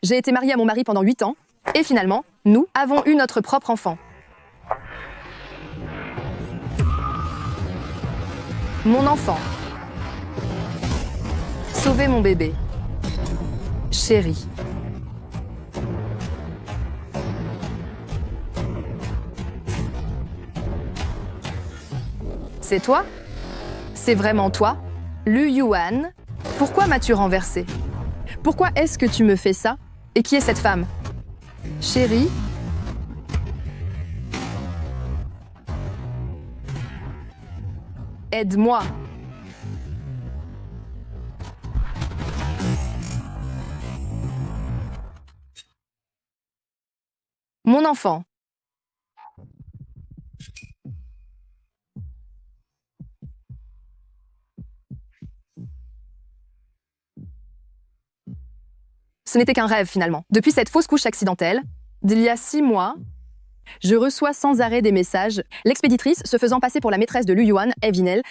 J'ai été mariée à mon mari pendant 8 ans, et finalement, nous avons eu notre propre enfant. Mon enfant. Sauvez mon bébé. Chérie. C'est toi? C'est vraiment toi? Lu Yuan, pourquoi m'as-tu renversé? Pourquoi est-ce que tu me fais ça? Et qui est cette femme? Chérie? Aide-moi. Mon enfant. Ce n'était qu'un rêve finalement. Depuis cette fausse couche accidentelle, d'il y a 6 mois, je reçois sans arrêt des messages. L'expéditrice, se faisant passer pour la maîtresse de Lu Yuan, Evinel,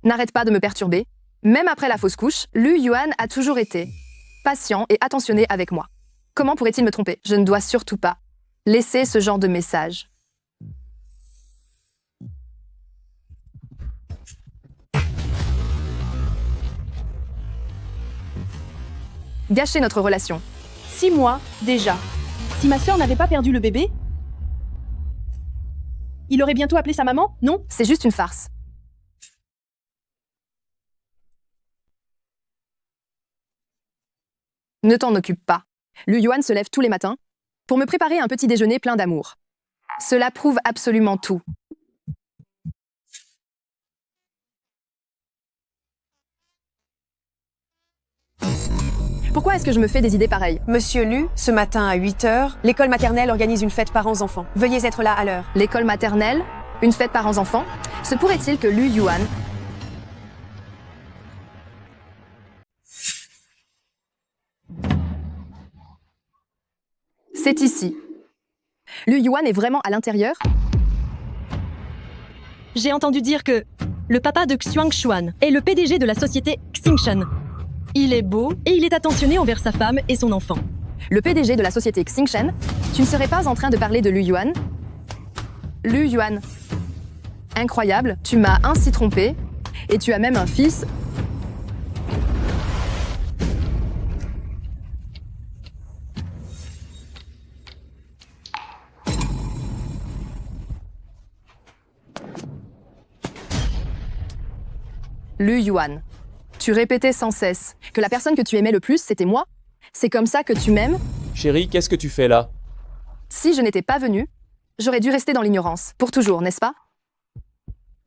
n'arrête pas de me perturber. Même après la fausse couche, Lu Yuan a toujours été patient et attentionné avec moi. Comment pourrait-il me tromper? Je ne dois surtout pas laisser ce genre de message. Gâcher notre relation. 6 mois, déjà. Si ma sœur n'avait pas perdu le bébé, il aurait bientôt appelé sa maman, non? C'est juste une farce. Ne t'en occupe pas. Lu Yuan se lève tous les matins pour me préparer un petit déjeuner plein d'amour. Cela prouve absolument tout. Pourquoi est-ce que je me fais des idées pareilles? Monsieur Lu, ce matin à 8 h, l'école maternelle organise une fête parents-enfants. Veuillez être là à l'heure. L'école maternelle? Une fête parents-enfants? Se pourrait-il que Lu Yuan c'est ici. Lu Yuan est vraiment à l'intérieur? J'ai entendu dire que le papa de Xuang Xuan est le PDG de la société Xingshan. Il est beau et il est attentionné envers sa femme et son enfant. Le PDG de la société Xingshan? Tu ne serais pas en train de parler de Lu Yuan? Lu Yuan. Incroyable, tu m'as ainsi trompé, et tu as même un fils. Lu Yuan. Tu répétais sans cesse que la personne que tu aimais le plus, c'était moi? C'est comme ça que tu m'aimes? Chérie, qu'est-ce que tu fais là? Si je n'étais pas venue, j'aurais dû rester dans l'ignorance, pour toujours, n'est-ce pas?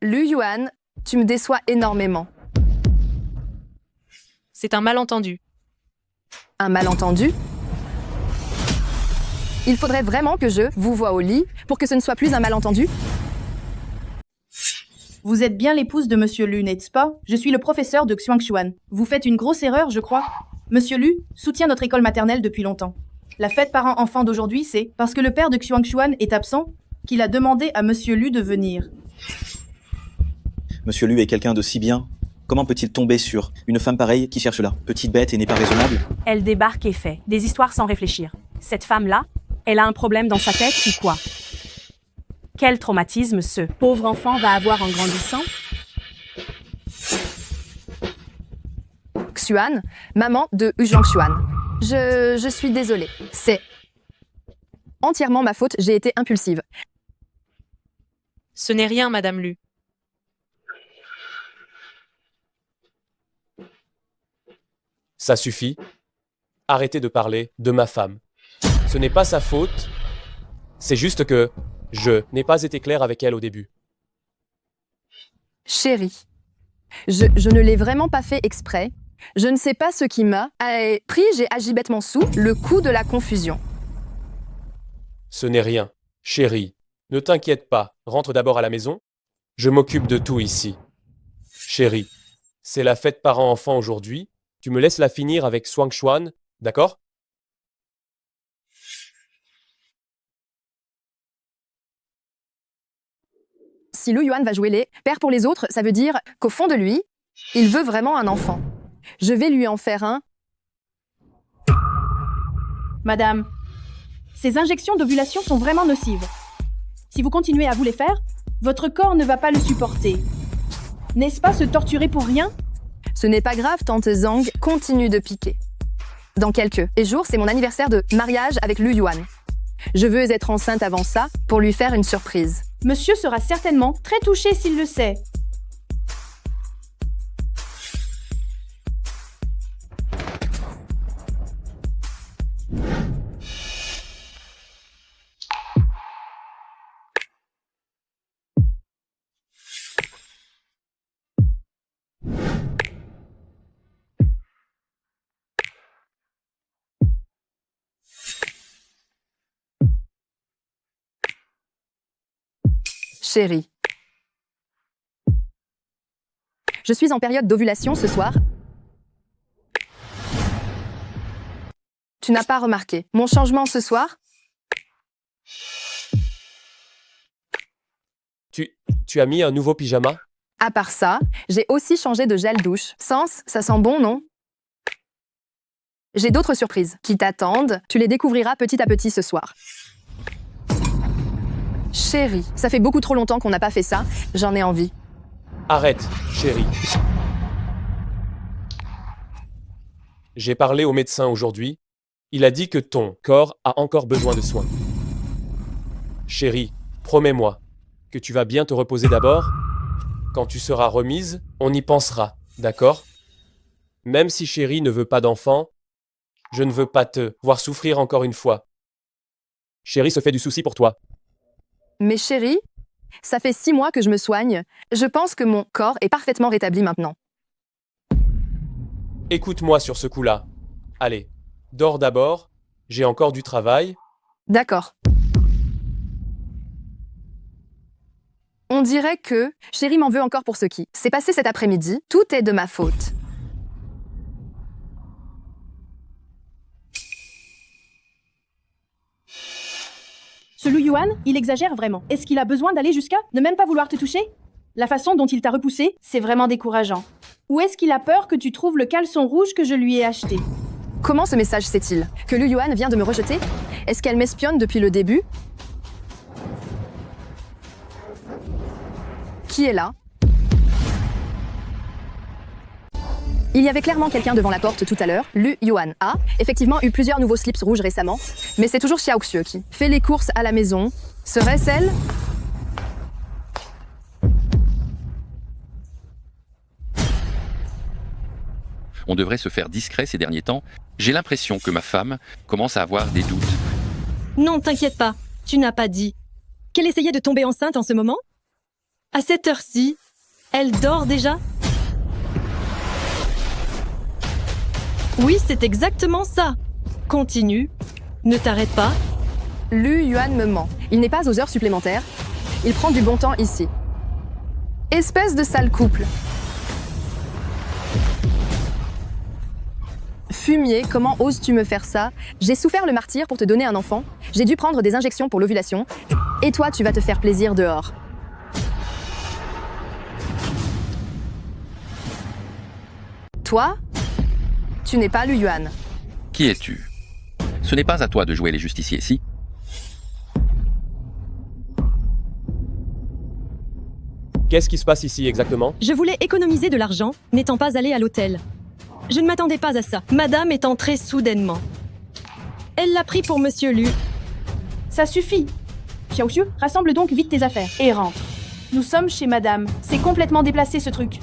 Lu Yuan, tu me déçois énormément. C'est un malentendu. Un malentendu? Il faudrait vraiment que je vous voie au lit pour que ce ne soit plus un malentendu? Vous êtes bien l'épouse de Monsieur Lu, n'est-ce pas? Je suis le professeur de Xuang Xuan. Vous faites une grosse erreur, je crois. Monsieur Lu soutient notre école maternelle depuis longtemps. La fête parents-enfants d'aujourd'hui, c'est parce que le père de Xuang Xuan est absent qu'il a demandé à Monsieur Lu de venir. Monsieur Lu est quelqu'un de si bien. Comment peut-il tomber sur une femme pareille qui cherche là? Petite bête et n'est pas raisonnable? Elle débarque et fait des histoires sans réfléchir. Cette femme-là, elle a un problème dans sa tête ou quoi? Quel traumatisme ce pauvre enfant va avoir en grandissant? Xuan, maman de Yu Xuan. Je suis désolée. C'est entièrement ma faute, j'ai été impulsive. Ce n'est rien, Madame Lu. Ça suffit. Arrêtez de parler de ma femme. Ce n'est pas sa faute. C'est juste que je n'ai pas été clair avec elle au début. Chérie, je ne l'ai vraiment pas fait exprès. Je ne sais pas ce qui m'a pris, j'ai agi bêtement sous le coup de la confusion. Ce n'est rien. Chérie, ne t'inquiète pas. Rentre d'abord à la maison. Je m'occupe de tout ici. Chérie, c'est la fête parents-enfants aujourd'hui. Tu me laisses la finir avec Xuang Xuan, d'accord? Si Lu Yuan va jouer les pères pour les autres, ça veut dire qu'au fond de lui, il veut vraiment un enfant. Je vais lui en faire un Madame, ces injections d'ovulation sont vraiment nocives. Si vous continuez à vous les faire, votre corps ne va pas le supporter. N'est-ce pas se torturer pour rien? Ce n'est pas grave, tante Zhang continue de piquer. Dans quelques jours, c'est mon anniversaire de mariage avec Lu Yuan. Je veux être enceinte avant ça pour lui faire une surprise. Monsieur sera certainement très touché s'il le sait. Chérie. Je suis en période d'ovulation ce soir. Tu n'as pas remarqué mon changement ce soir? Tu as mis un nouveau pyjama? À part ça, j'ai aussi changé de gel douche. Sens, ça sent bon, non? J'ai d'autres surprises qui t'attendent. Tu les découvriras petit à petit ce soir. Chérie, ça fait beaucoup trop longtemps qu'on n'a pas fait ça. J'en ai envie. Arrête, chérie. J'ai parlé au médecin aujourd'hui. Il a dit que ton corps a encore besoin de soins. Chérie, promets-moi que tu vas bien te reposer d'abord. Quand tu seras remise, on y pensera, d'accord? Même si chérie ne veut pas d'enfant, je ne veux pas te voir souffrir encore une fois. Chérie se fait du souci pour toi. Mais chérie, ça fait 6 mois que je me soigne. Je pense que mon corps est parfaitement rétabli maintenant. Écoute-moi sur ce coup-là. Allez, dors d'abord. J'ai encore du travail. D'accord. On dirait que chérie m'en veut encore pour ce qui s'est passé cet après-midi. Tout est de ma faute. Ce Lu Yuan, il exagère vraiment. Est-ce qu'il a besoin d'aller jusqu'à ne même pas vouloir te toucher? La façon dont il t'a repoussé, c'est vraiment décourageant. Ou est-ce qu'il a peur que tu trouves le caleçon rouge que je lui ai acheté? Comment ce message sait-il? Que Lu Yuan vient de me rejeter? Est-ce qu'elle m'espionne depuis le début? Qui est là? Il y avait clairement quelqu'un devant la porte tout à l'heure. Lu Yuan a effectivement eu plusieurs nouveaux slips rouges récemment, mais c'est toujours Xiao Xiu qui fait les courses à la maison. Serait-ce elle? On devrait se faire discret ces derniers temps. J'ai l'impression que ma femme commence à avoir des doutes. Non, t'inquiète pas, tu n'as pas dit qu'elle essayait de tomber enceinte en ce moment? À cette heure-ci, elle dort déjà? Oui, c'est exactement ça. Continue, ne t'arrête pas. Lu Yuan me ment. Il n'est pas aux heures supplémentaires. Il prend du bon temps ici. Espèce de sale couple. Fumier, comment oses-tu me faire ça? J'ai souffert le martyre pour te donner un enfant. J'ai dû prendre des injections pour l'ovulation. Et toi, tu vas te faire plaisir dehors. Toi, tu n'es pas Lu Yuan. Qui es-tu? Ce n'est pas à toi de jouer les justiciers, si? Qu'est-ce qui se passe ici exactement? Je voulais économiser de l'argent, n'étant pas allée à l'hôtel. Je ne m'attendais pas à ça. Madame est entrée soudainement. Elle l'a pris pour Monsieur Lu. Ça suffit. Xiao Xiu, rassemble donc vite tes affaires et rentre. Nous sommes chez madame. C'est complètement déplacé ce truc.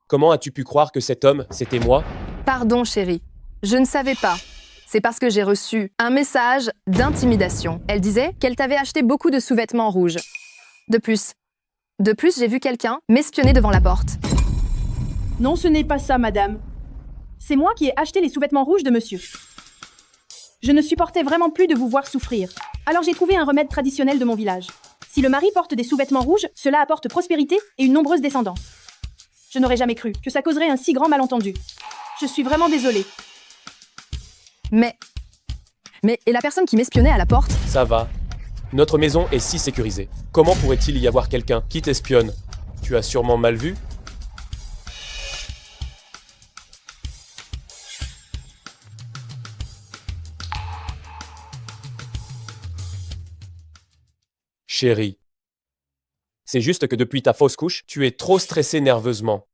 Comment as-tu pu croire que cet homme, c'était moi? Pardon, chérie. Je ne savais pas. C'est parce que j'ai reçu un message d'intimidation. Elle disait qu'elle t'avait acheté beaucoup de sous-vêtements rouges. De plus, j'ai vu quelqu'un m'espionner devant la porte. Non, ce n'est pas ça, madame. C'est moi qui ai acheté les sous-vêtements rouges de monsieur. Je ne supportais vraiment plus de vous voir souffrir. Alors j'ai trouvé un remède traditionnel de mon village. Si le mari porte des sous-vêtements rouges, cela apporte prospérité et une nombreuse descendance. Je n'aurais jamais cru que ça causerait un si grand malentendu. Je suis vraiment désolée. Mais et la personne qui m'espionnait à la porte? Ça va. Notre maison est si sécurisée. Comment pourrait-il y avoir quelqu'un qui t'espionne? Tu as sûrement mal vu? Chérie. C'est juste que depuis ta fausse couche, tu es trop stressée nerveusement.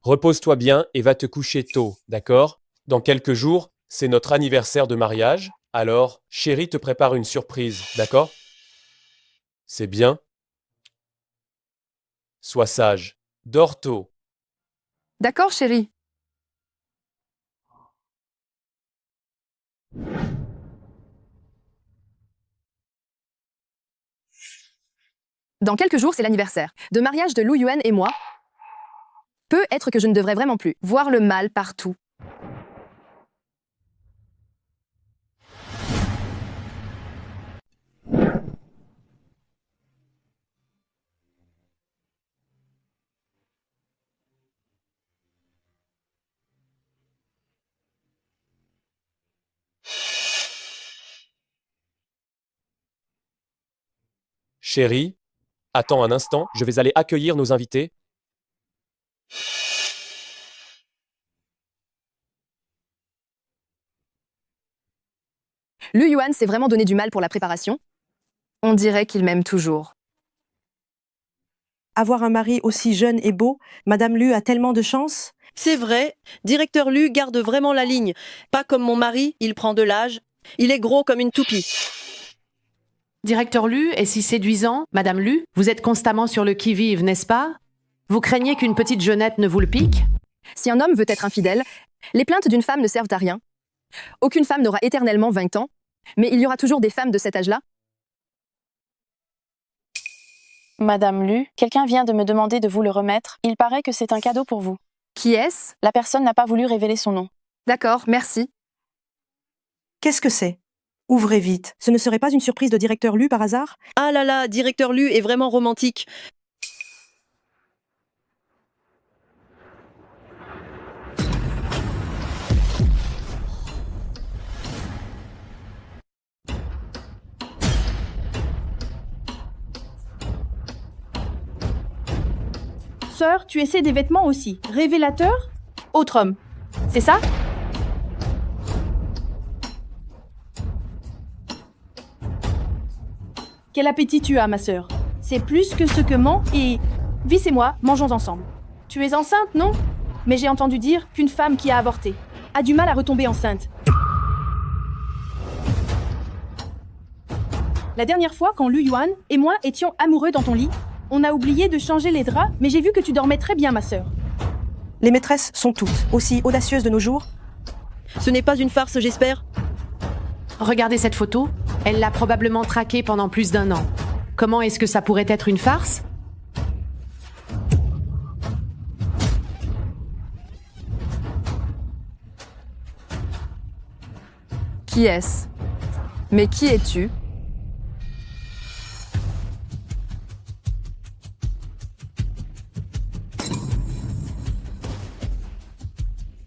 Repose-toi bien et va te coucher tôt, d'accord? Dans quelques jours, c'est notre anniversaire de mariage, alors chérie te prépare une surprise, d'accord? C'est bien? Sois sage. Dors tôt. D'accord, chérie. Dans quelques jours, c'est l'anniversaire. De mariage de Lu Yuan et moi. Peut être que je ne devrais vraiment plus voir le mal partout. Chérie, attends un instant, je vais aller accueillir nos invités. Lu Yuan s'est vraiment donné du mal pour la préparation. On dirait qu'il m'aime toujours. Avoir un mari aussi jeune et beau, Madame Lu a tellement de chance. C'est vrai, directeur Lu garde vraiment la ligne. Pas comme mon mari, il prend de l'âge. Il est gros comme une toupie. Directeur Lu est si séduisant, Madame Lu, vous êtes constamment sur le qui-vive, n'est-ce pas? Vous craignez qu'une petite jeunette ne vous le pique? Si un homme veut être infidèle, les plaintes d'une femme ne servent à rien. Aucune femme n'aura éternellement 20 ans, mais il y aura toujours des femmes de cet âge-là. Madame Lu, quelqu'un vient de me demander de vous le remettre. Il paraît que c'est un cadeau pour vous. Qui est-ce? La personne n'a pas voulu révéler son nom. D'accord, merci. Qu'est-ce que c'est? Ouvrez vite. Ce ne serait pas une surprise de directeur Lu par hasard? Ah là là, directeur Lu est vraiment romantique. Sœur, tu essaies des vêtements aussi. Révélateur? Autre homme. C'est ça? Quel appétit tu as, ma sœur. C'est plus que ce que ment et... Vis et moi, mangeons ensemble. Tu es enceinte, non? Mais j'ai entendu dire qu'une femme qui a avorté a du mal à retomber enceinte. La dernière fois, quand Lu Yuan et moi étions amoureux dans ton lit, on a oublié de changer les draps, mais j'ai vu que tu dormais très bien, ma sœur. Les maîtresses sont toutes aussi audacieuses de nos jours. Ce n'est pas une farce, j'espère. Regardez cette photo. Elle l'a probablement traqué pendant plus d'1 an. Comment est-ce que ça pourrait être une farce? Qui est-ce? Mais qui es-tu?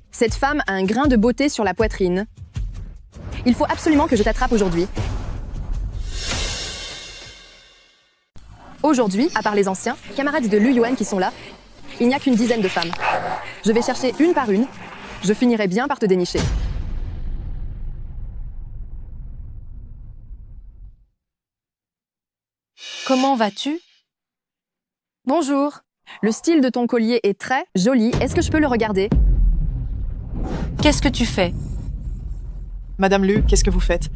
Cette femme a un grain de beauté sur la poitrine. Il faut absolument que je t'attrape aujourd'hui. Aujourd'hui, à part les anciens, camarades de Lu Yuan qui sont là, il n'y a qu'une dizaine de femmes. Je vais chercher une par une. Je finirai bien par te dénicher. Comment vas-tu? Bonjour. Le style de ton collier est très joli. Est-ce que je peux le regarder? Qu'est-ce que tu fais? Madame Lu, qu'est-ce que vous faites?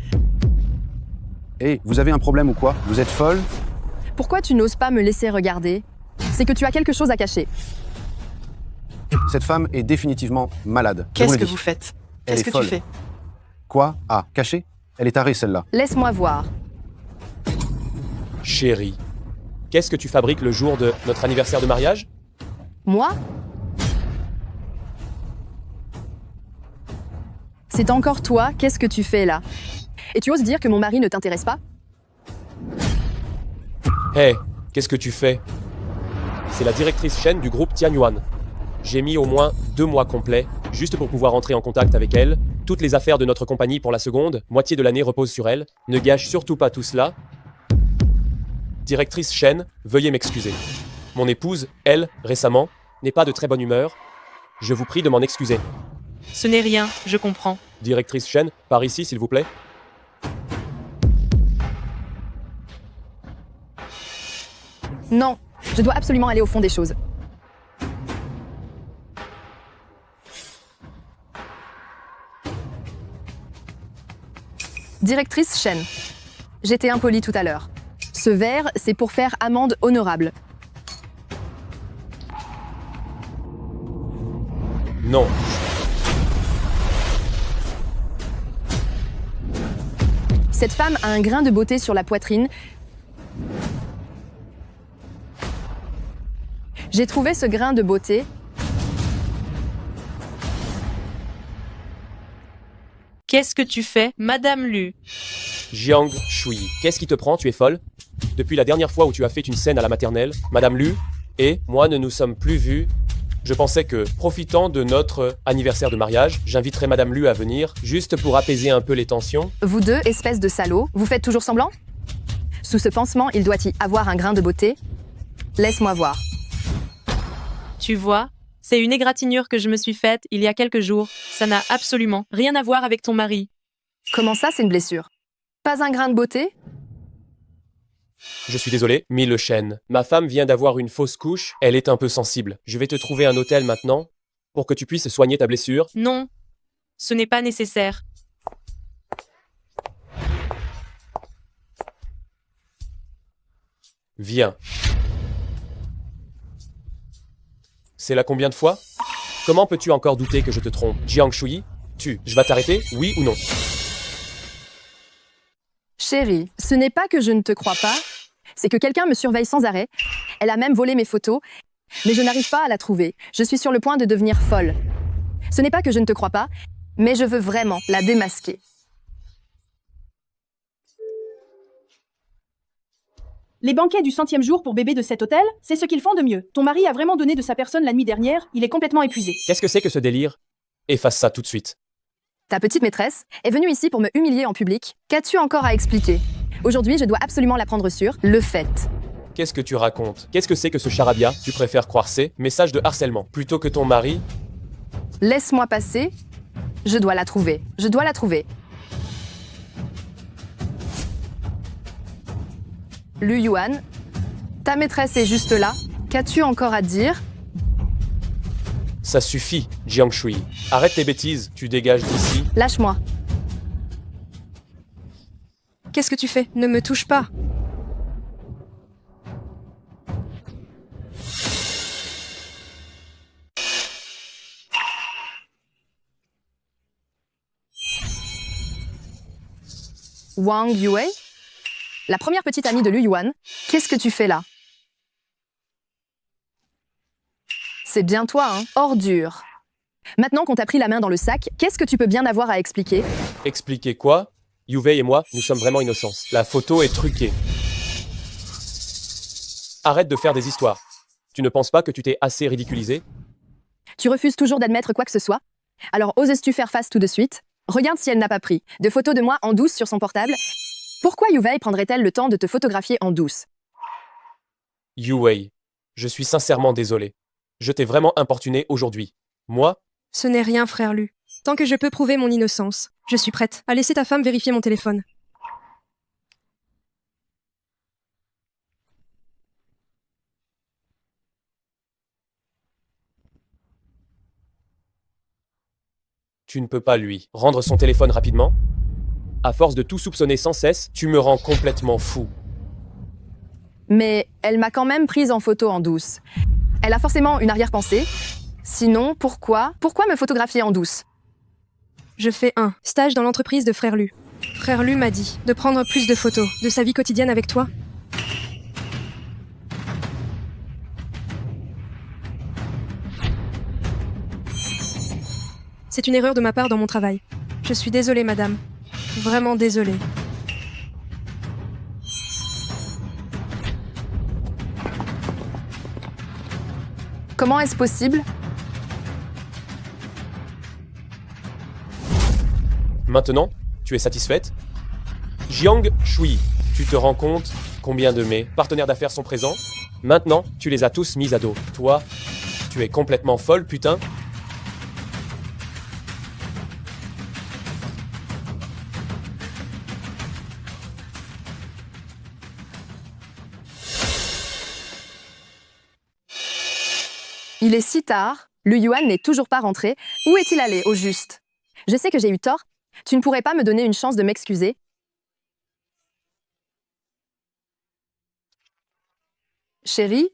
Hé, vous avez un problème ou quoi? Vous êtes folle? Pourquoi tu n'oses pas me laisser regarder? C'est que tu as quelque chose à cacher. Cette femme est définitivement malade. Qu'est-ce que vous faites? Elle Qu'est-ce est que tu folle. fais? Quoi? Ah, cachée? Elle est tarée, celle-là. Laisse-moi voir. Chérie, qu'est-ce que tu fabriques le jour de notre anniversaire de mariage? Moi? C'est encore toi, qu'est-ce que tu fais là? Et tu oses dire que mon mari ne t'intéresse pas? Hé, qu'est-ce que tu fais? C'est la directrice chaîne du groupe Tianyuan. J'ai mis au moins 2 mois complets, juste pour pouvoir entrer en contact avec elle. Toutes les affaires de notre compagnie pour la seconde, moitié de l'année reposent sur elle. Ne gâche surtout pas tout cela. Directrice Chen, veuillez m'excuser. Mon épouse, elle, récemment, n'est pas de très bonne humeur. Je vous prie de m'en excuser. Ce n'est rien, je comprends. Directrice Chen, par ici, s'il vous plaît. Non, je dois absolument aller au fond des choses. Directrice Shen. J'étais impolie tout à l'heure. Ce verre, c'est pour faire amende honorable. Non. Cette femme a un grain de beauté sur la poitrine. J'ai trouvé ce grain de beauté. Qu'est-ce que tu fais, Madame Lu? Jiang Shui, qu'est-ce qui te prend? Tu es folle? Depuis la dernière fois où tu as fait une scène à la maternelle, Madame Lu et moi ne nous sommes plus vus. Je pensais que, profitant de notre anniversaire de mariage, j'inviterais Madame Lu à venir, juste pour apaiser un peu les tensions. Vous deux, espèces de salauds, vous faites toujours semblant? Sous ce pansement, il doit y avoir un grain de beauté. Laisse-moi voir. Tu vois, c'est une égratignure que je me suis faite il y a quelques jours. Ça n'a absolument rien à voir avec ton mari. Comment ça, c'est une blessure? Pas un grain de beauté? Je suis désolé, Mille Chen. Ma femme vient d'avoir une fausse couche, elle est un peu sensible. Je vais te trouver un hôtel maintenant, pour que tu puisses soigner ta blessure. Non, ce n'est pas nécessaire. Viens. C'est la combien de fois? Comment peux-tu encore douter que je te trompe? Jiang Shui, je vais t'arrêter, oui ou non? Chérie, ce n'est pas que je ne te crois pas, c'est que quelqu'un me surveille sans arrêt. Elle a même volé mes photos, mais je n'arrive pas à la trouver. Je suis sur le point de devenir folle. Ce n'est pas que je ne te crois pas, mais je veux vraiment la démasquer. Les banquets du 100e jour pour bébé de cet hôtel, c'est ce qu'ils font de mieux. Ton mari a vraiment donné de sa personne la nuit dernière, il est complètement épuisé. Qu'est-ce que c'est que ce délire? Efface ça tout de suite. Ta petite maîtresse est venue ici pour me humilier en public. Qu'as-tu encore à expliquer? Aujourd'hui, je dois absolument la prendre sur le fait. Qu'est-ce que tu racontes? Qu'est-ce que c'est que ce charabia? Tu préfères croire ces messages de harcèlement plutôt que ton mari? Laisse-moi passer. Je dois la trouver. Je dois la trouver. Lu Yuan, ta maîtresse est juste là. Qu'as-tu encore à dire? Ça suffit, Jiang Shui. Arrête tes bêtises, tu dégages d'ici. Lâche-moi. Qu'est-ce que tu fais? Ne me touche pas. Wang Yue? La première petite amie de Lu Yuan. Qu'est-ce que tu fais là? C'est bien toi, hein? Ordure. Maintenant qu'on t'a pris la main dans le sac, qu'est-ce que tu peux bien avoir à expliquer? Expliquer quoi? Yuvei et moi, nous sommes vraiment innocents. La photo est truquée. Arrête de faire des histoires. Tu ne penses pas que tu t'es assez ridiculisé? Tu refuses toujours d'admettre quoi que ce soit? Alors oses-tu faire face tout de suite? Regarde si elle n'a pas pris de photos de moi en douce sur son portable. Pourquoi Yuvei prendrait-elle le temps de te photographier en douce? Yuvei, je suis sincèrement désolé. Je t'ai vraiment importuné aujourd'hui. Moi? Ce n'est rien, frère Lu. Tant que je peux prouver mon innocence, je suis prête à laisser ta femme vérifier mon téléphone. Tu ne peux pas lui rendre son téléphone rapidement? À force de tout soupçonner sans cesse, tu me rends complètement fou. Mais elle m'a quand même prise en photo en douce. Elle a forcément une arrière-pensée. Sinon, pourquoi me photographier en douce? Je fais un stage dans l'entreprise de Frère Lu. Frère Lu m'a dit de prendre plus de photos de sa vie quotidienne avec toi. C'est une erreur de ma part dans mon travail. Je suis désolée, madame. Vraiment désolée. Comment est-ce possible? Maintenant, tu es satisfaite? Jiang Shui, tu te rends compte combien de mes partenaires d'affaires sont présents? Maintenant, tu les as tous mis à dos. Toi, tu es complètement folle, putain. Il est si tard, Lu Yuan n'est toujours pas rentré. Où est-il allé, au juste? Je sais que j'ai eu tort. Tu ne pourrais pas me donner une chance de m'excuser? Chérie?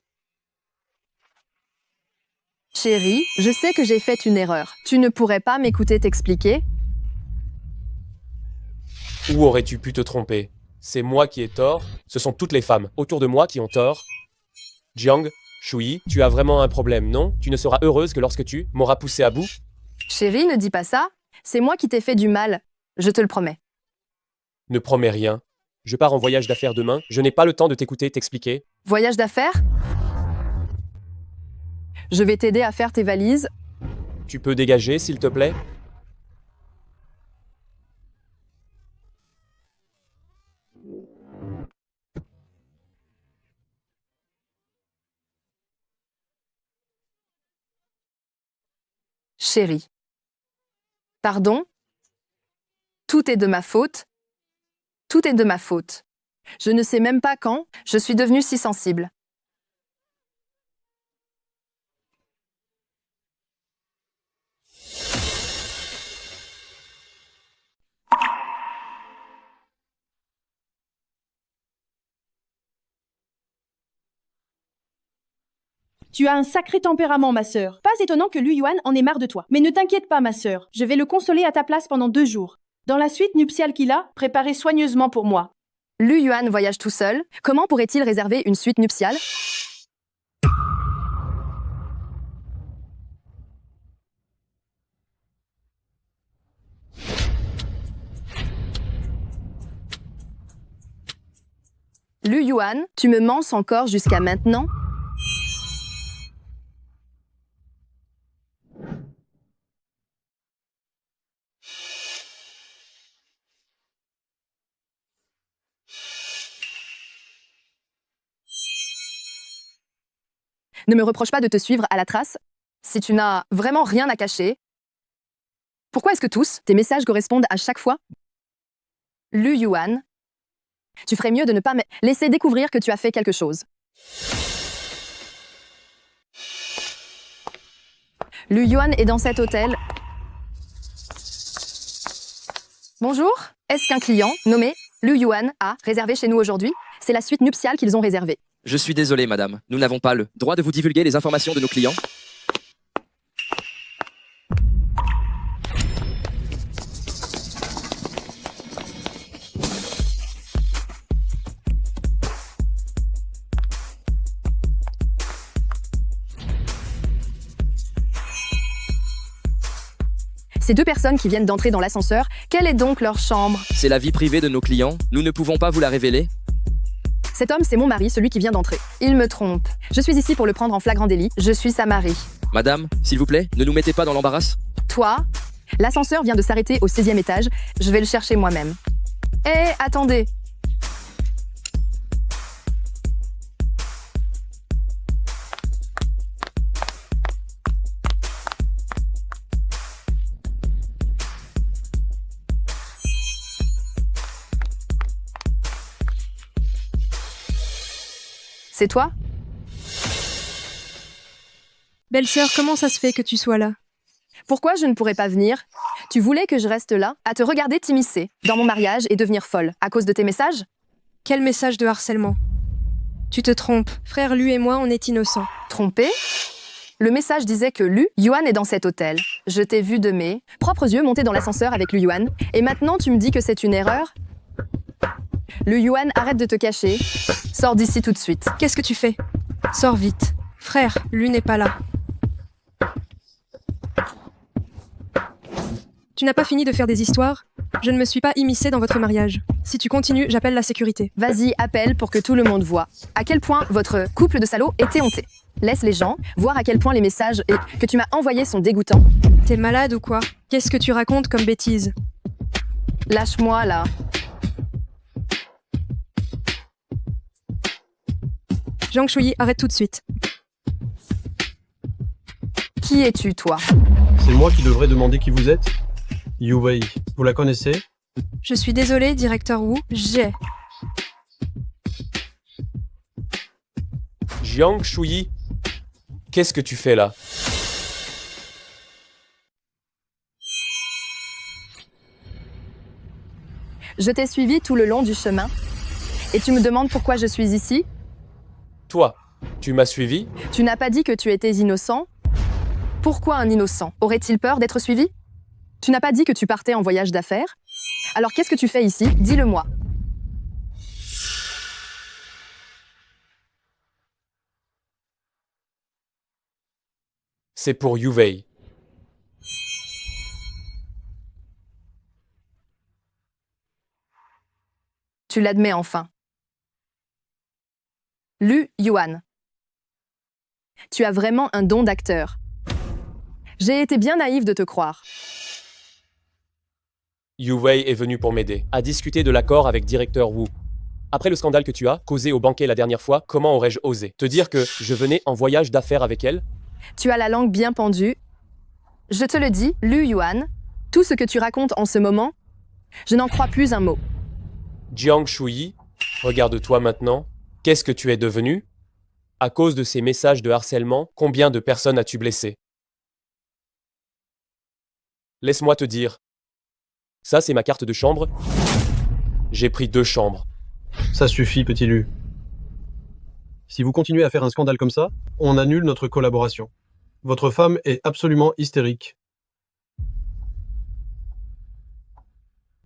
Chérie, je sais que j'ai fait une erreur. Tu ne pourrais pas m'écouter t'expliquer? Où aurais-tu pu te tromper? C'est moi qui ai tort, ce sont toutes les femmes autour de moi qui ont tort. Jiang, Shui, tu as vraiment un problème, non? Tu ne seras heureuse que lorsque tu m'auras poussé à bout? Chérie, ne dis pas ça. C'est moi qui t'ai fait du mal. Je te le promets. Ne promets rien. Je pars en voyage d'affaires demain, je n'ai pas le temps de t'écouter t'expliquer. Voyage d'affaires? Je vais t'aider à faire tes valises. Tu peux dégager, s'il te plaît? Chérie. Pardon? Tout est de ma faute. Tout est de ma faute. Je ne sais même pas quand je suis devenue si sensible. Tu as un sacré tempérament, ma sœur. Pas étonnant que Lu Yuan en ait marre de toi. Mais ne t'inquiète pas, ma sœur. Je vais le consoler à ta place pendant 2 jours. Dans la suite nuptiale qu'il a, préparée soigneusement pour moi. Lu Yuan voyage tout seul. Comment pourrait-il réserver une suite nuptiale? Lu Yuan, tu me mens encore jusqu'à maintenant? Ne me reproche pas de te suivre à la trace. Si tu n'as vraiment rien à cacher, pourquoi est-ce que tous tes messages correspondent à chaque fois? Lu Yuan, tu ferais mieux de ne pas me laisser découvrir que tu as fait quelque chose. Lu Yuan est dans cet hôtel. Bonjour, est-ce qu'un client nommé Lu Yuan a réservé chez nous aujourd'hui? C'est la suite nuptiale qu'ils ont réservée. Je suis désolé, madame. Nous n'avons pas le droit de vous divulguer les informations de nos clients. Ces 2 personnes qui viennent d'entrer dans l'ascenseur, quelle est donc leur chambre? C'est la vie privée de nos clients. Nous ne pouvons pas vous la révéler. Cet homme, c'est mon mari, celui qui vient d'entrer. Il me trompe. Je suis ici pour le prendre en flagrant délit. Je suis sa mari. Madame, s'il vous plaît, ne nous mettez pas dans l'embarras. Toi, l'ascenseur vient de s'arrêter au 16e étage. Je vais le chercher moi-même. Eh, attendez. C'est toi? Belle-sœur, comment ça se fait que tu sois là? Pourquoi je ne pourrais pas venir? Tu voulais que je reste là, à te regarder t'immiscer dans mon mariage et devenir folle, à cause de tes messages? Quel message de harcèlement? Tu te trompes. Frère Lu et moi, on est innocents. Trompé? Le message disait que Lu Yuan est dans cet hôtel. Je t'ai vu de mes propres yeux monter dans l'ascenseur avec Lu Yuan, et maintenant tu me dis que c'est une erreur? Lu Yuan, arrête de te cacher. Sors d'ici tout de suite. Qu'est-ce que tu fais? Sors vite. Frère, Lu n'est pas là. Tu n'as pas fini de faire des histoires? Je ne me suis pas immiscée dans votre mariage. Si tu continues, j'appelle la sécurité. Vas-y, appelle pour que tout le monde voit à quel point votre couple de salauds est éhonté. Laisse les gens voir à quel point les messages que tu m'as envoyés sont dégoûtants. T'es malade ou quoi? Qu'est-ce que tu racontes comme bêtises? Lâche-moi, là. Jiang Shui, arrête tout de suite. Qui es-tu, toi? C'est moi qui devrais demander qui vous êtes? Yu Wei, vous la connaissez? Je suis désolée, directeur Wu, j'ai... Jiang Shui, Qu'est-ce que tu fais là? Je t'ai suivi tout le long du chemin. Et tu me demandes pourquoi je suis ici? Toi, tu m'as suivi? Tu n'as pas dit que tu étais innocent? Pourquoi un innocent aurait-il peur d'être suivi? Tu n'as pas dit que tu partais en voyage d'affaires? Alors qu'est-ce que tu fais ici? Dis-le-moi. C'est pour Yuvei. Tu l'admets enfin. Lu Yuan. Tu as vraiment un don d'acteur. J'ai été bien naïve de te croire. Yuvei est venu pour m'aider à discuter de l'accord avec directeur Wu. Après le scandale que tu as causé au banquet la dernière fois, comment aurais-je osé te dire que je venais en voyage d'affaires avec elle? Tu as la langue bien pendue. Je te le dis, Lu Yuan, tout ce que tu racontes en ce moment, je n'en crois plus un mot. Jiang Shuyi, regarde-toi maintenant. Qu'est-ce que tu es devenu? À cause de ces messages de harcèlement, combien de personnes as-tu blessé? Laisse-moi te dire. Ça, c'est ma carte de chambre. J'ai pris 2 chambres. Ça suffit, petit Lu. Si vous continuez à faire un scandale comme ça, on annule notre collaboration. Votre femme est absolument hystérique.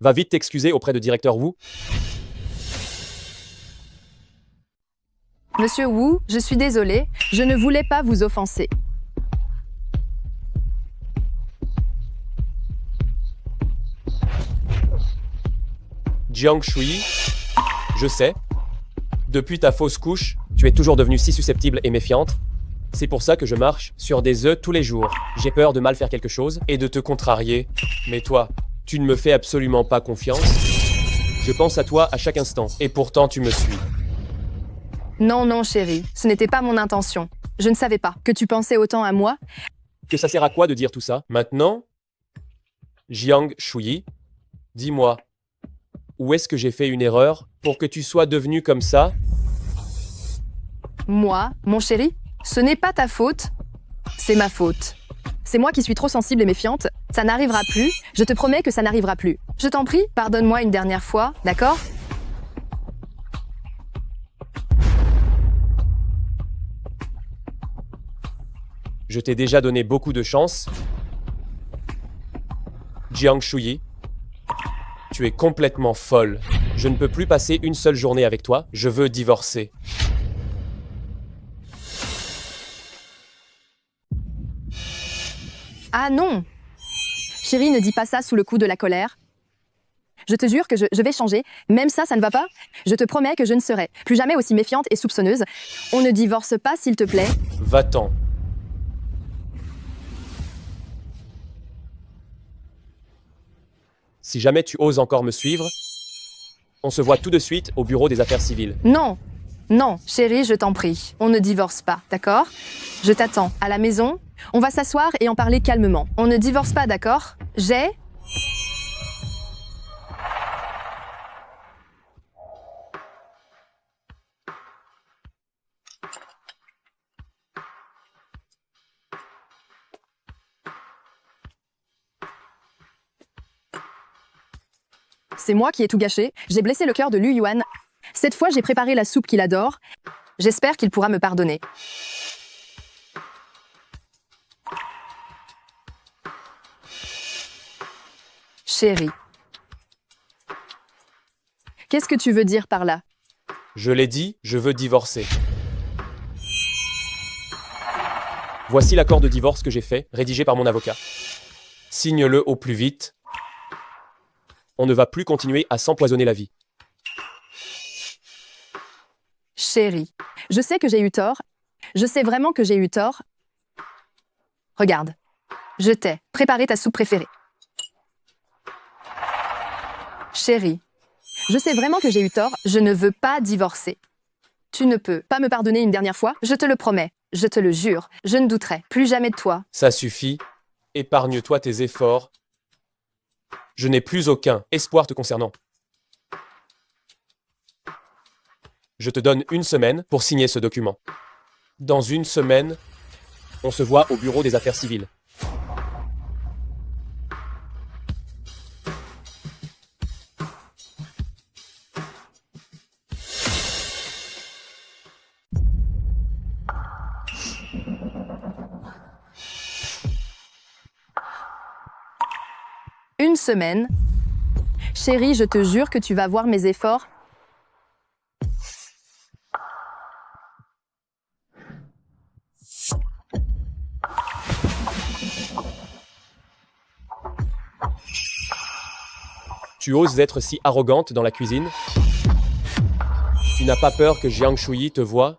Va vite t'excuser auprès de directeur Wu. Monsieur Wu, je suis désolée, je ne voulais pas vous offenser. Jiang Shui, je sais. Depuis ta fausse couche, tu es toujours devenue si susceptible et méfiante. C'est pour ça que je marche sur des œufs tous les jours. J'ai peur de mal faire quelque chose et de te contrarier. Mais toi, tu ne me fais absolument pas confiance. Je pense à toi à chaque instant. Et pourtant, tu me suis. Non, non, chérie, ce n'était pas mon intention. Je ne savais pas que tu pensais autant à moi. Que ça sert à quoi de dire tout ça? Maintenant, Jiang Shui, dis-moi, où est-ce que j'ai fait une erreur pour que tu sois devenu comme ça? Moi, mon chéri, ce n'est pas ta faute, c'est ma faute. C'est moi qui suis trop sensible et méfiante. Ça n'arrivera plus, je te promets que ça n'arrivera plus. Je t'en prie, pardonne-moi une dernière fois, d'accord? Je t'ai déjà donné beaucoup de chance. Jiang Shuyi, tu es complètement folle. Je ne peux plus passer une seule journée avec toi. Je veux divorcer. Ah non! Chérie, ne dis pas ça sous le coup de la colère. Je te jure que je vais changer. Même ça, ça ne va pas. Je te promets que je ne serai plus jamais aussi méfiante et soupçonneuse. On ne divorce pas, s'il te plaît. Va-t'en. Si jamais tu oses encore me suivre, on se voit tout de suite au bureau des affaires civiles. Non, non, chérie, je t'en prie. On ne divorce pas, d'accord? Je t'attends à la maison. On va s'asseoir et en parler calmement. On ne divorce pas, d'accord? C'est moi qui ai tout gâché. J'ai blessé le cœur de Lu Yuan. Cette fois, j'ai préparé la soupe qu'il adore. J'espère qu'il pourra me pardonner. Chérie. Qu'est-ce que tu veux dire par là? Je l'ai dit, je veux divorcer. Voici l'accord de divorce que j'ai fait, rédigé par mon avocat. Signe-le au plus vite. On ne va plus continuer à s'empoisonner la vie. Chérie, je sais que j'ai eu tort. Je sais vraiment que j'ai eu tort. Regarde, je t'ai préparé ta soupe préférée. Chérie, je sais vraiment que j'ai eu tort. Je ne veux pas divorcer. Tu ne peux pas me pardonner une dernière fois, je te le promets. Je te le jure, je ne douterai plus jamais de toi. Ça suffit. Épargne-toi tes efforts. Je n'ai plus aucun espoir te concernant. Je te donne 1 semaine pour signer ce document. Dans 1 semaine, On se voit au bureau des affaires civiles. Une semaine. Chérie, je te jure que tu vas voir mes efforts. Tu oses être si arrogante dans la cuisine? Tu n'as pas peur que Jiang Shuyi te voie?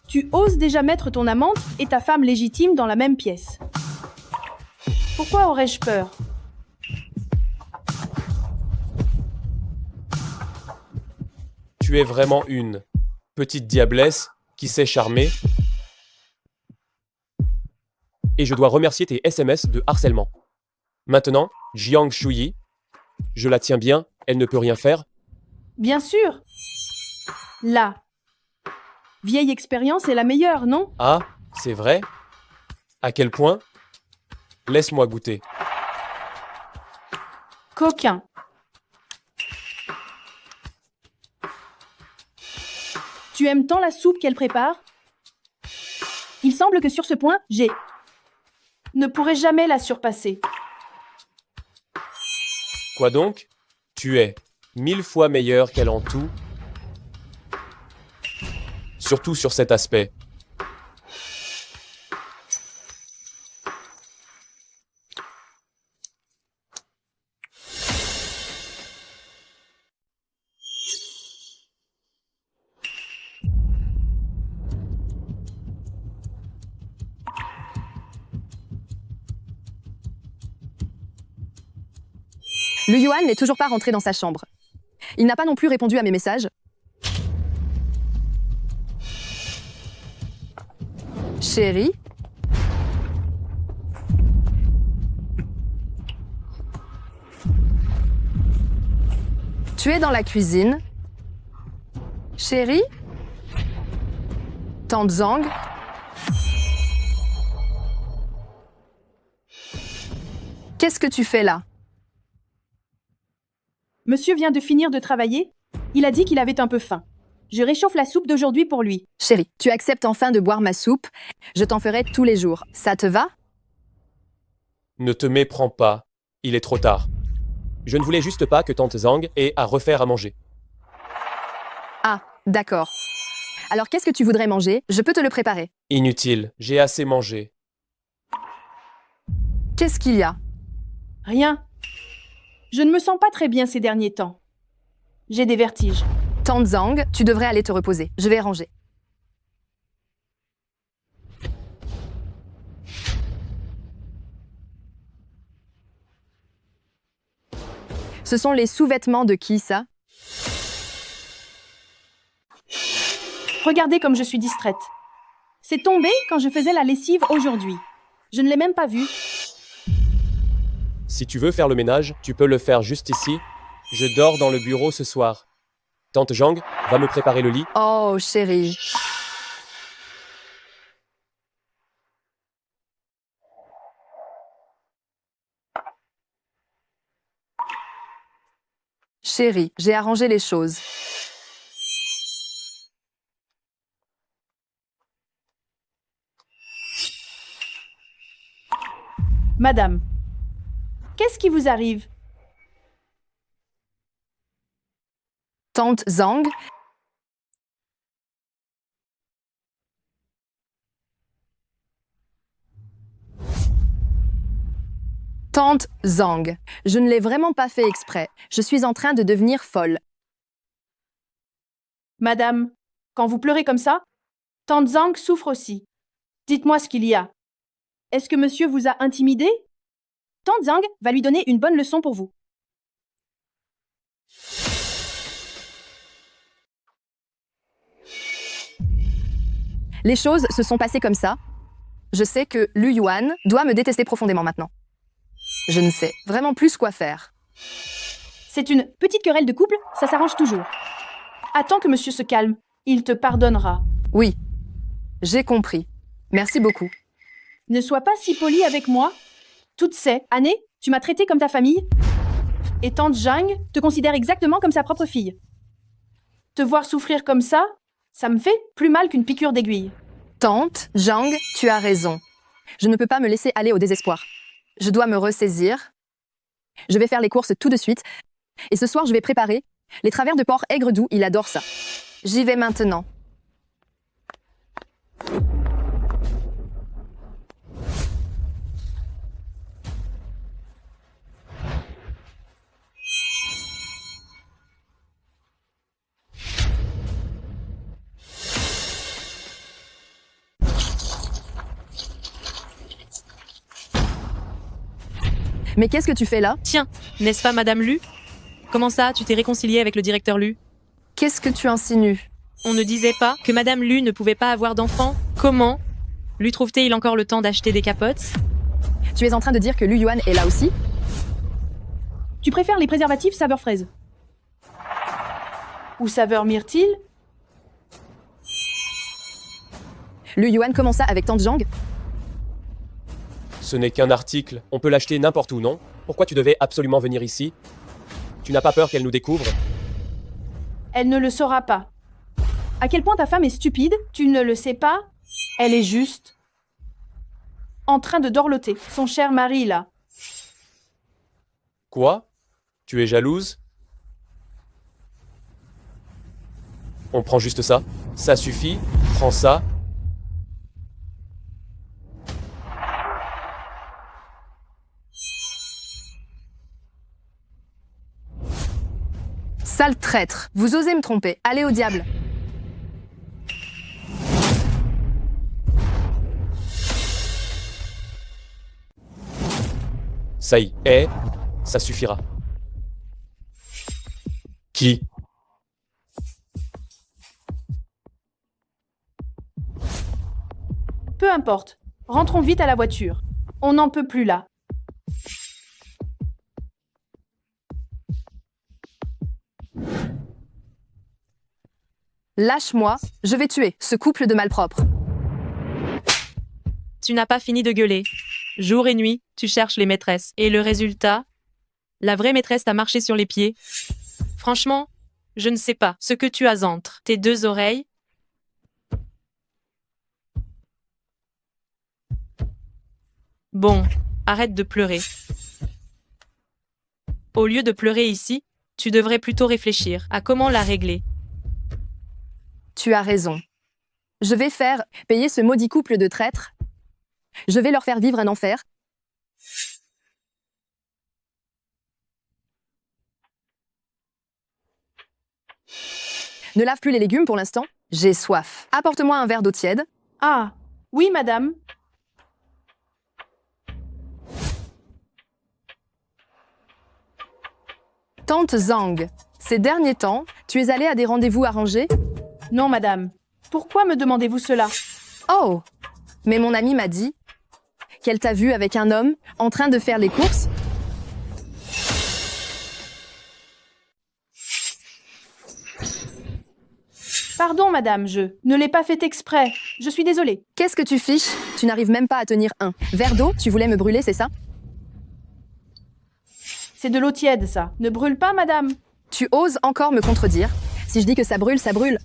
Tu oses déjà mettre ton amante et ta femme légitime dans la même pièce. Pourquoi aurais-je peur? Tu es vraiment une petite diablesse qui sait charmer. Et je dois remercier tes SMS de harcèlement. Maintenant, Jiang Shuyi, je la tiens bien, elle ne peut rien faire. Bien sûr. La vieille expérience est la meilleure, non? Ah, c'est vrai? À quel point? Laisse-moi goûter. Coquin. Tu aimes tant la soupe qu'elle prépare? Il semble que sur ce point, ne pourrai jamais la surpasser. Quoi donc? Tu es 1000 fois meilleur qu'elle en tout. Surtout sur cet aspect. Le Yuan n'est toujours pas rentré dans sa chambre. Il n'a pas non plus répondu à mes messages. Chérie? Tu es dans la cuisine? Chérie? Tante Zhang? Qu'est-ce que tu fais là? Monsieur vient de finir de travailler. Il a dit qu'il avait un peu faim. Je réchauffe la soupe d'aujourd'hui pour lui. Chérie, tu acceptes enfin de boire ma soupe. Je t'en ferai tous les jours. Ça te va? Ne te méprends pas, il est trop tard. Je ne voulais juste pas que tante Zhang ait à refaire à manger. Ah, d'accord. Alors qu'est-ce que tu voudrais manger? Je peux te le préparer. Inutile, j'ai assez mangé. Qu'est-ce qu'il y a? Rien. Je ne me sens pas très bien ces derniers temps. J'ai des vertiges. Tante Zhang, tu devrais aller te reposer. Je vais ranger. Ce sont les sous-vêtements de qui, ça? Regardez comme je suis distraite. C'est tombé quand je faisais la lessive aujourd'hui. Je ne l'ai même pas vu. Si tu veux faire le ménage, tu peux le faire juste ici. Je dors dans le bureau ce soir. Tante Zhang va me préparer le lit. Oh, chérie. Chérie, j'ai arrangé les choses. Madame, qu'est-ce qui vous arrive? Tante Zhang? Tante Zhang, je ne l'ai vraiment pas fait exprès. Je suis en train de devenir folle. Madame, quand vous pleurez comme ça, Tante Zhang souffre aussi. Dites-moi ce qu'il y a. Est-ce que monsieur vous a intimidé? Tante Zhang va lui donner une bonne leçon pour vous. Les choses se sont passées comme ça. Je sais que Lu Yuan doit me détester profondément maintenant. Je ne sais vraiment plus quoi faire. C'est une petite querelle de couple, ça s'arrange toujours. Attends que monsieur se calme, il te pardonnera. Oui, j'ai compris. Merci beaucoup. Ne sois pas si poli avec moi. Toutes ces années, tu m'as traité comme ta famille. Et tante Zhang te considère exactement comme sa propre fille. Te voir souffrir comme ça me fait plus mal qu'une piqûre d'aiguille. Tante, Zhang, tu as raison. Je ne peux pas me laisser aller au désespoir. Je dois me ressaisir. Je vais faire les courses tout de suite. Et ce soir, je vais préparer les travers de porc aigre doux. Il adore ça. J'y vais maintenant. Mais qu'est-ce que tu fais là? Tiens, n'est-ce pas Madame Lu? Comment ça, tu t'es réconciliée avec le directeur Lu? Qu'est-ce que tu insinues? On ne disait pas que Madame Lu ne pouvait pas avoir d'enfant? Comment? Lui trouve-t-il encore le temps d'acheter des capotes? Tu es en train de dire que Lu Yuan est là aussi? Tu préfères les préservatifs saveur fraise? Ou saveur myrtille? Lu Yuan commença avec tante Zhang? Ce n'est qu'un article, on peut l'acheter n'importe où, non? Pourquoi tu devais absolument venir ici? Tu n'as pas peur qu'elle nous découvre? Elle ne le saura pas. À quel point ta femme est stupide, tu ne le sais pas? Elle est juste en train de dorloter son cher mari là. Quoi? Tu es jalouse? On prend juste ça? Ça suffit? Prends ça? Sale traître, vous osez me tromper, allez au diable. Ça y est, ça suffira. Qui? Peu importe, rentrons vite à la voiture. On n'en peut plus là. Lâche-moi, je vais tuer ce couple de malpropres. Tu n'as pas fini de gueuler. Jour et nuit, tu cherches les maîtresses. Et le résultat? La vraie maîtresse t'a marché sur les pieds. Franchement, je ne sais pas ce que tu as entre tes deux oreilles. Bon, arrête de pleurer. Au lieu de pleurer ici, tu devrais plutôt réfléchir à comment la régler. Tu as raison. Je vais faire payer ce maudit couple de traîtres. Je vais leur faire vivre un enfer. Ne lave plus les légumes pour l'instant. J'ai soif. Apporte-moi un verre d'eau tiède. Ah, oui, madame. Tante Zhang, ces derniers temps, tu es allée à des rendez-vous arrangés? Non, madame. Pourquoi me demandez-vous cela? Oh, mais mon amie m'a dit qu'elle t'a vu avec un homme en train de faire les courses. Pardon, madame, je ne l'ai pas fait exprès. Je suis désolée. Qu'est-ce que tu fiches? Tu n'arrives même pas à tenir un verre d'eau? Tu voulais me brûler, c'est ça? C'est de l'eau tiède, ça. Ne brûle pas, madame. Tu oses encore me contredire? Si je dis que ça brûle, ça brûle.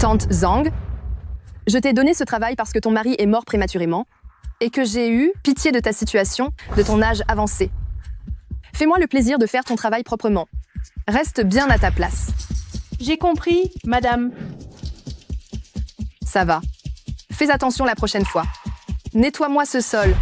Tante Zhang, je t'ai donné ce travail parce que ton mari est mort prématurément et que j'ai eu pitié de ta situation, de ton âge avancé. Fais-moi le plaisir de faire ton travail proprement. Reste bien à ta place. J'ai compris, madame. Ça va. Fais attention la prochaine fois. Nettoie-moi ce sol.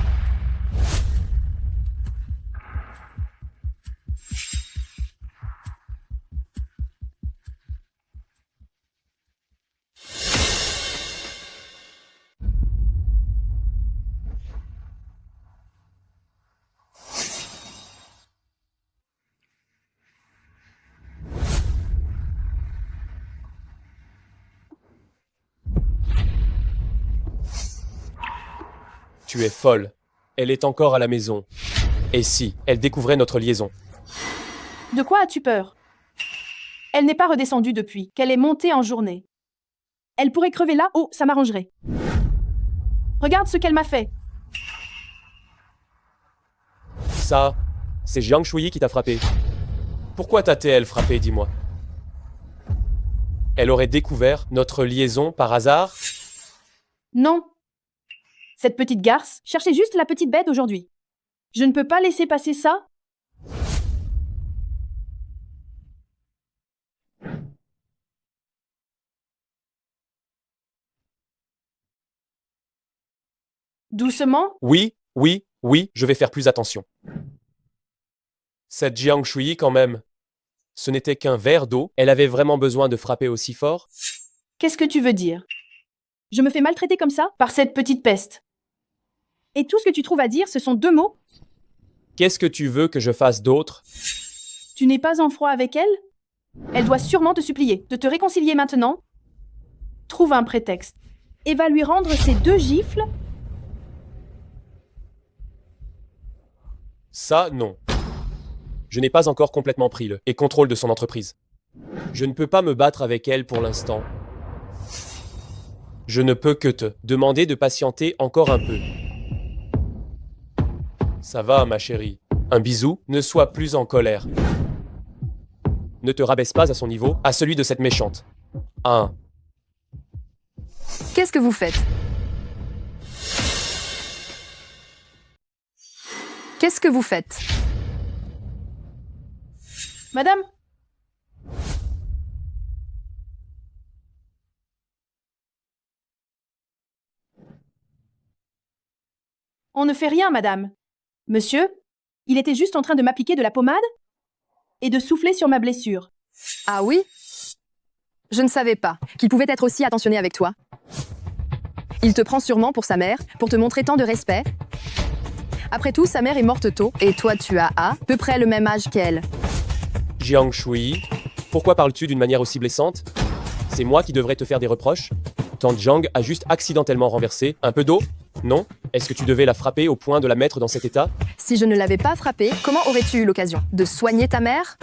Tu es folle. Elle est encore à la maison. Et si elle découvrait notre liaison? De quoi as-tu peur? Elle n'est pas redescendue depuis qu'elle est montée en journée. Elle pourrait crever là, oh, ça m'arrangerait. Regarde ce qu'elle m'a fait. Ça, c'est Jiang Shui qui t'a frappé. Pourquoi t'a-t-elle frappé, dis-moi? Elle aurait découvert notre liaison par hasard? Non. Cette petite garce cherchait juste la petite bête aujourd'hui. Je ne peux pas laisser passer ça. Doucement? Oui, je vais faire plus attention. Cette Jiang Shui, quand même. Ce n'était qu'un verre d'eau. Elle avait vraiment besoin de frapper aussi fort? Qu'est-ce que tu veux dire? Je me fais maltraiter comme ça par cette petite peste. Et tout ce que tu trouves à dire, ce sont 2 mots? Qu'est-ce que tu veux que je fasse d'autre? Tu n'es pas en froid avec elle? Elle doit sûrement te supplier de te réconcilier maintenant. Trouve un prétexte. Et va lui rendre ces 2 gifles? Ça, non. Je n'ai pas encore complètement pris le et contrôle de son entreprise. Je ne peux pas me battre avec elle pour l'instant. Je ne peux que te demander de patienter encore un peu. Ça va, ma chérie. Un bisou, ne sois plus en colère. Ne te rabaisse pas à son niveau, à celui de cette méchante. Qu'est-ce que vous faites? Qu'est-ce que vous faites? Madame? On ne fait rien, madame. Monsieur? Il était juste en train de m'appliquer de la pommade et de souffler sur ma blessure. Ah oui? Je ne savais pas qu'il pouvait être aussi attentionné avec toi. Il te prend sûrement pour sa mère, pour te montrer tant de respect. Après tout, sa mère est morte tôt, et toi tu as à peu près le même âge qu'elle. Jiang Shui, pourquoi parles-tu d'une manière aussi blessante? C'est moi qui devrais te faire des reproches? Tante Jiang a juste accidentellement renversé un peu d'eau? Non? Est-ce que tu devais la frapper au point de la mettre dans cet état? Si je ne l'avais pas frappée, comment aurais-tu eu l'occasion de soigner ta mère?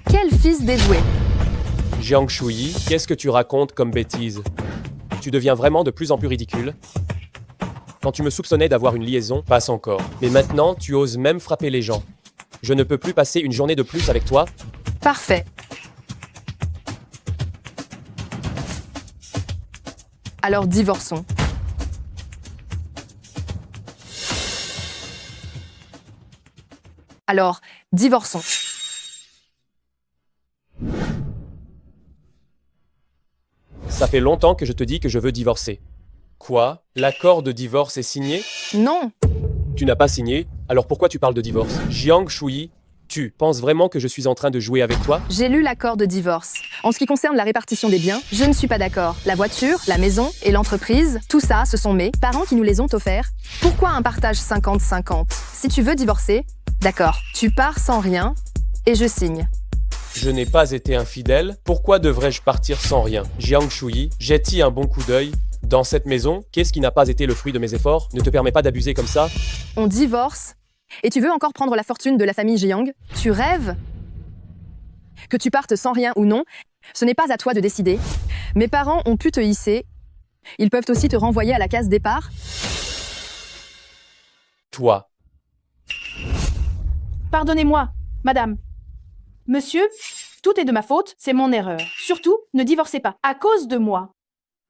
Quel fils dévoué! Jiang Shui, qu'est-ce que tu racontes comme bêtise? Tu deviens vraiment de plus en plus ridicule. Quand tu me soupçonnais d'avoir une liaison, passe encore. Mais maintenant, tu oses même frapper les gens. Je ne peux plus passer une journée de plus avec toi. Parfait. Alors divorçons. Alors, divorçons. Ça fait longtemps que je te dis que je veux divorcer. Quoi? L'accord de divorce est signé? Non. Tu n'as pas signé? Alors pourquoi tu parles de divorce? Jiang Shui, tu penses vraiment que je suis en train de jouer avec toi? J'ai lu l'accord de divorce. En ce qui concerne la répartition des biens, je ne suis pas d'accord. La voiture, la maison et l'entreprise, tout ça, ce sont mes parents qui nous les ont offerts. Pourquoi un partage 50-50? Si tu veux divorcer, d'accord, tu pars sans rien et je signe. Je n'ai pas été infidèle, pourquoi devrais-je partir sans rien? Jiang Shui, jette-y un bon coup d'œil. Dans cette maison, qu'est-ce qui n'a pas été le fruit de mes efforts? Ne te permets pas d'abuser comme ça? On divorce et tu veux encore prendre la fortune de la famille Jiang? Tu rêves? Que tu partes sans rien ou non, ce n'est pas à toi de décider. Mes parents ont pu te hisser. Ils peuvent aussi te renvoyer à la case départ. Toi. Pardonnez-moi, madame. Monsieur, tout est de ma faute, c'est mon erreur. Surtout, ne divorcez pas, à cause de moi.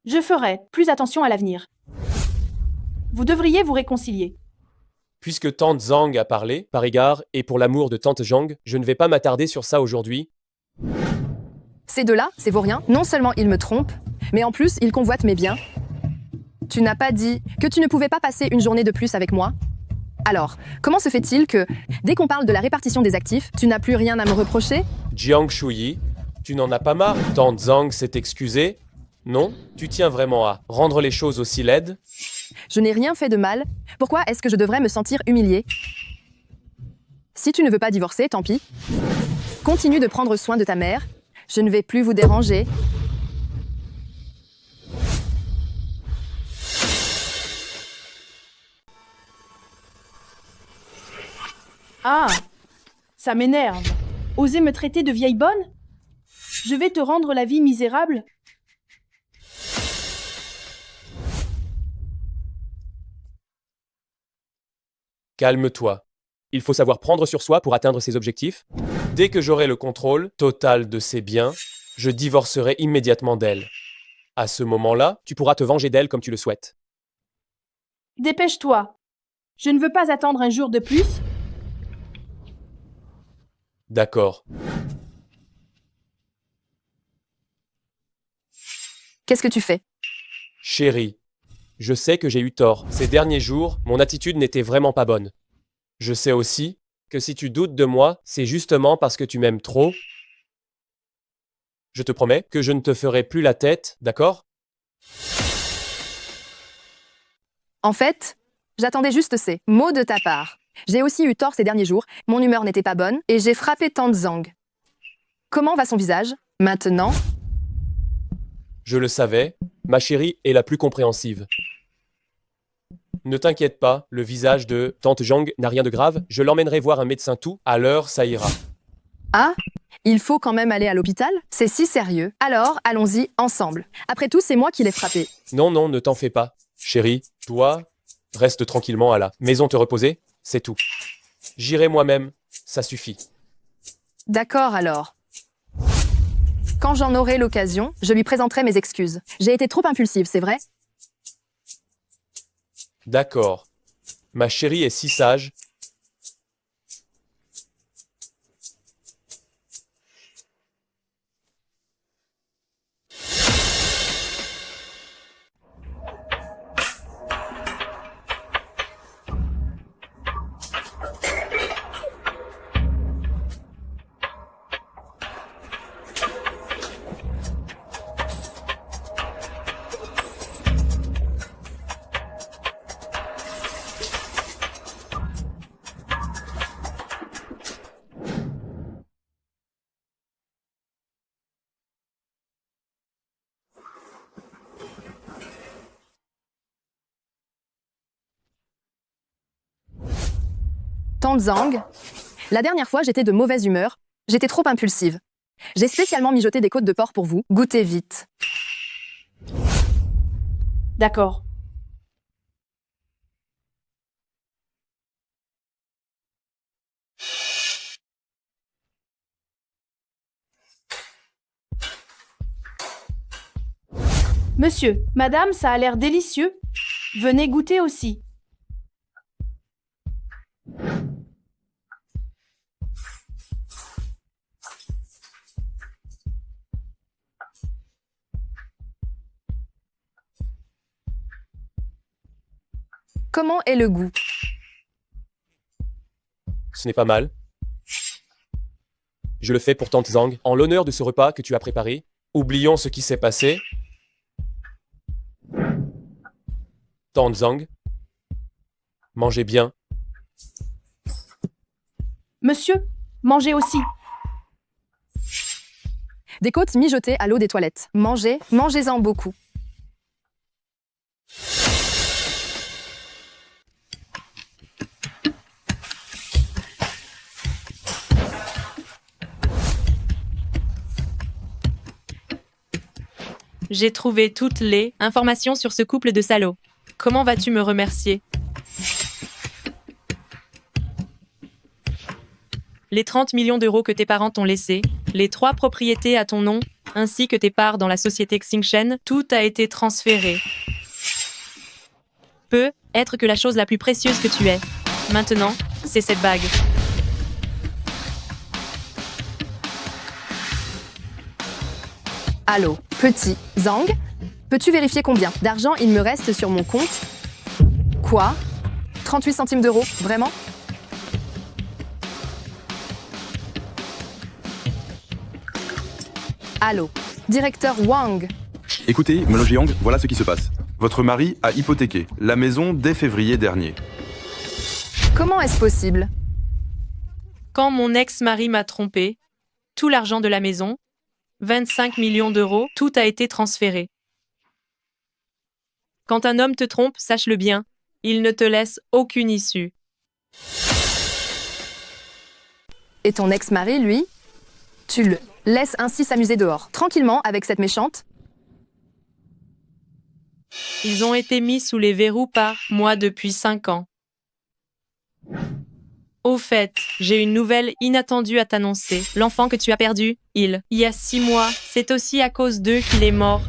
Je ferai plus attention à l'avenir. Vous devriez vous réconcilier. Puisque Tante Zhang a parlé, par égard et pour l'amour de Tante Zhang, je ne vais pas m'attarder sur ça aujourd'hui. Ces deux-là, c'est vaurien. Non seulement ils me trompent, mais en plus, ils convoitent mes biens. Tu n'as pas dit que tu ne pouvais pas passer une journée de plus avec moi? Alors, comment se fait-il que, dès qu'on parle de la répartition des actifs, tu n'as plus rien à me reprocher? Jiang Shui, tu n'en as pas marre? Tante Zhang s'est excusée? Non? Tu tiens vraiment à rendre les choses aussi laides? Je n'ai rien fait de mal. Pourquoi est-ce que je devrais me sentir humiliée? Si tu ne veux pas divorcer, tant pis. Continue de prendre soin de ta mère. Je ne vais plus vous déranger. Ah, ça m'énerve. Oser me traiter de vieille bonne? Je vais te rendre la vie misérable. Calme-toi. Il faut savoir prendre sur soi pour atteindre ses objectifs. Dès que j'aurai le contrôle total de ses biens, je divorcerai immédiatement d'elle. À ce moment-là, tu pourras te venger d'elle comme tu le souhaites. Dépêche-toi. Je ne veux pas attendre un jour de plus. D'accord. Qu'est-ce que tu fais? Chérie, je sais que j'ai eu tort. Ces derniers jours, mon attitude n'était vraiment pas bonne. Je sais aussi que si tu doutes de moi, c'est justement parce que tu m'aimes trop. Je te promets que je ne te ferai plus la tête, d'accord? En fait, j'attendais juste ces mots de ta part. J'ai aussi eu tort ces derniers jours, mon humeur n'était pas bonne et j'ai frappé Tante Zhang. Comment va son visage maintenant? Je le savais, ma chérie est la plus compréhensive. Ne t'inquiète pas, le visage de Tante Zhang n'a rien de grave, je l'emmènerai voir un médecin tout, à l'heure ça ira. Ah, il faut quand même aller à l'hôpital? C'est si sérieux. Alors, allons-y ensemble. Après tout, c'est moi qui l'ai frappé. Non, non, ne t'en fais pas. Chérie, toi, reste tranquillement à la maison te reposer, c'est tout. J'irai moi-même, ça suffit. D'accord alors. Quand j'en aurai l'occasion, je lui présenterai mes excuses. J'ai été trop impulsive, c'est vrai? D'accord. Ma chérie est si sage. Tante Zhang, la dernière fois, j'étais de mauvaise humeur. J'étais trop impulsive. J'ai spécialement mijoté des côtes de porc pour vous. Goûtez vite. D'accord. Monsieur, madame, ça a l'air délicieux. Venez goûter aussi. Comment est le goût? Ce n'est pas mal. Je le fais pour Tante Zhang, en l'honneur de ce repas que tu as préparé. Oublions ce qui s'est passé. Tante Zhang, mangez bien. Monsieur, mangez aussi. Des côtes mijotées à l'eau des toilettes. Mangez, mangez-en beaucoup. J'ai trouvé toutes les informations sur ce couple de salauds. Comment vas-tu me remercier? Les 30 millions d'euros que tes parents t'ont laissés, les 3 propriétés à ton nom, ainsi que tes parts dans la société Xingshen, tout a été transféré. Peut être que la chose la plus précieuse que tu aies, maintenant, c'est cette bague. Allô, petit Zhang? Peux-tu vérifier combien d'argent il me reste sur mon compte? Quoi? 38 centimes d'euros, vraiment? Allô, directeur Wang. Écoutez, Melo Jeong, voilà ce qui se passe. Votre mari a hypothéqué la maison dès février dernier. Comment est-ce possible? Quand mon ex-mari m'a trompé, tout l'argent de la maison, 25 millions d'euros, tout a été transféré. Quand un homme te trompe, sache-le bien, il ne te laisse aucune issue. Et ton ex-mari, lui, tu le laisses ainsi s'amuser dehors, tranquillement avec cette méchante? Ils ont été mis sous les verrous par moi depuis 5 ans. Au fait, j'ai une nouvelle inattendue à t'annoncer. L'enfant que tu as perdu, il y a 6 mois, c'est aussi à cause d'eux qu'il est mort.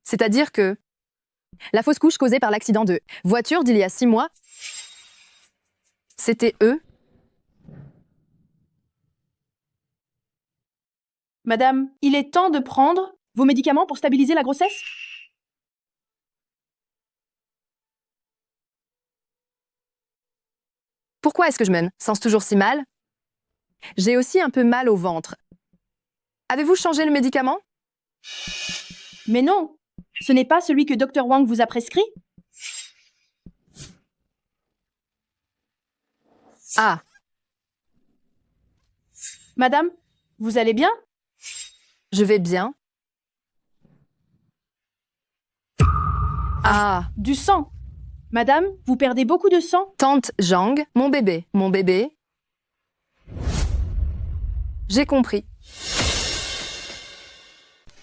C'est-à-dire que la fausse couche causée par l'accident de voiture d'il y a 6 mois, c'était eux? Madame, il est temps de prendre vos médicaments pour stabiliser la grossesse? Pourquoi est-ce que je me sens toujours si mal? J'ai aussi un peu mal au ventre. Avez-vous changé le médicament? Mais non, ce n'est pas celui que Dr Wang vous a prescrit? Ah. Madame, vous allez bien? Je vais bien. Ah. Du sang. Madame, vous perdez beaucoup de sang? Tante Zhang, mon bébé. Mon bébé. J'ai compris.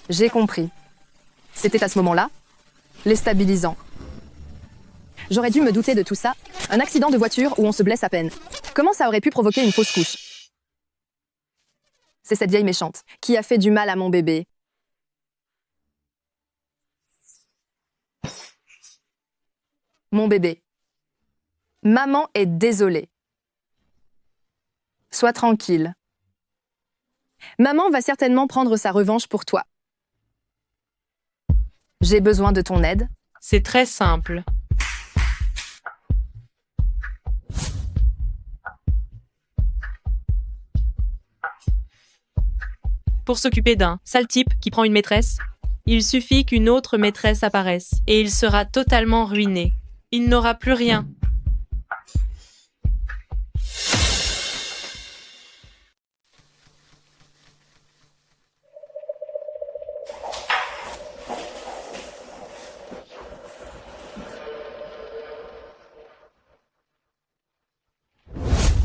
J'ai compris. C'était à ce moment-là, les stabilisants. J'aurais dû me douter de tout ça. Un accident de voiture où on se blesse à peine. Comment ça aurait pu provoquer une fausse couche? C'est cette vieille méchante qui a fait du mal à mon bébé. Mon bébé. Maman est désolée. Sois tranquille. Maman va certainement prendre sa revanche pour toi. J'ai besoin de ton aide. C'est très simple. Pour s'occuper d'un sale type qui prend une maîtresse, il suffit qu'une autre maîtresse apparaisse et il sera totalement ruiné. Il n'aura plus rien.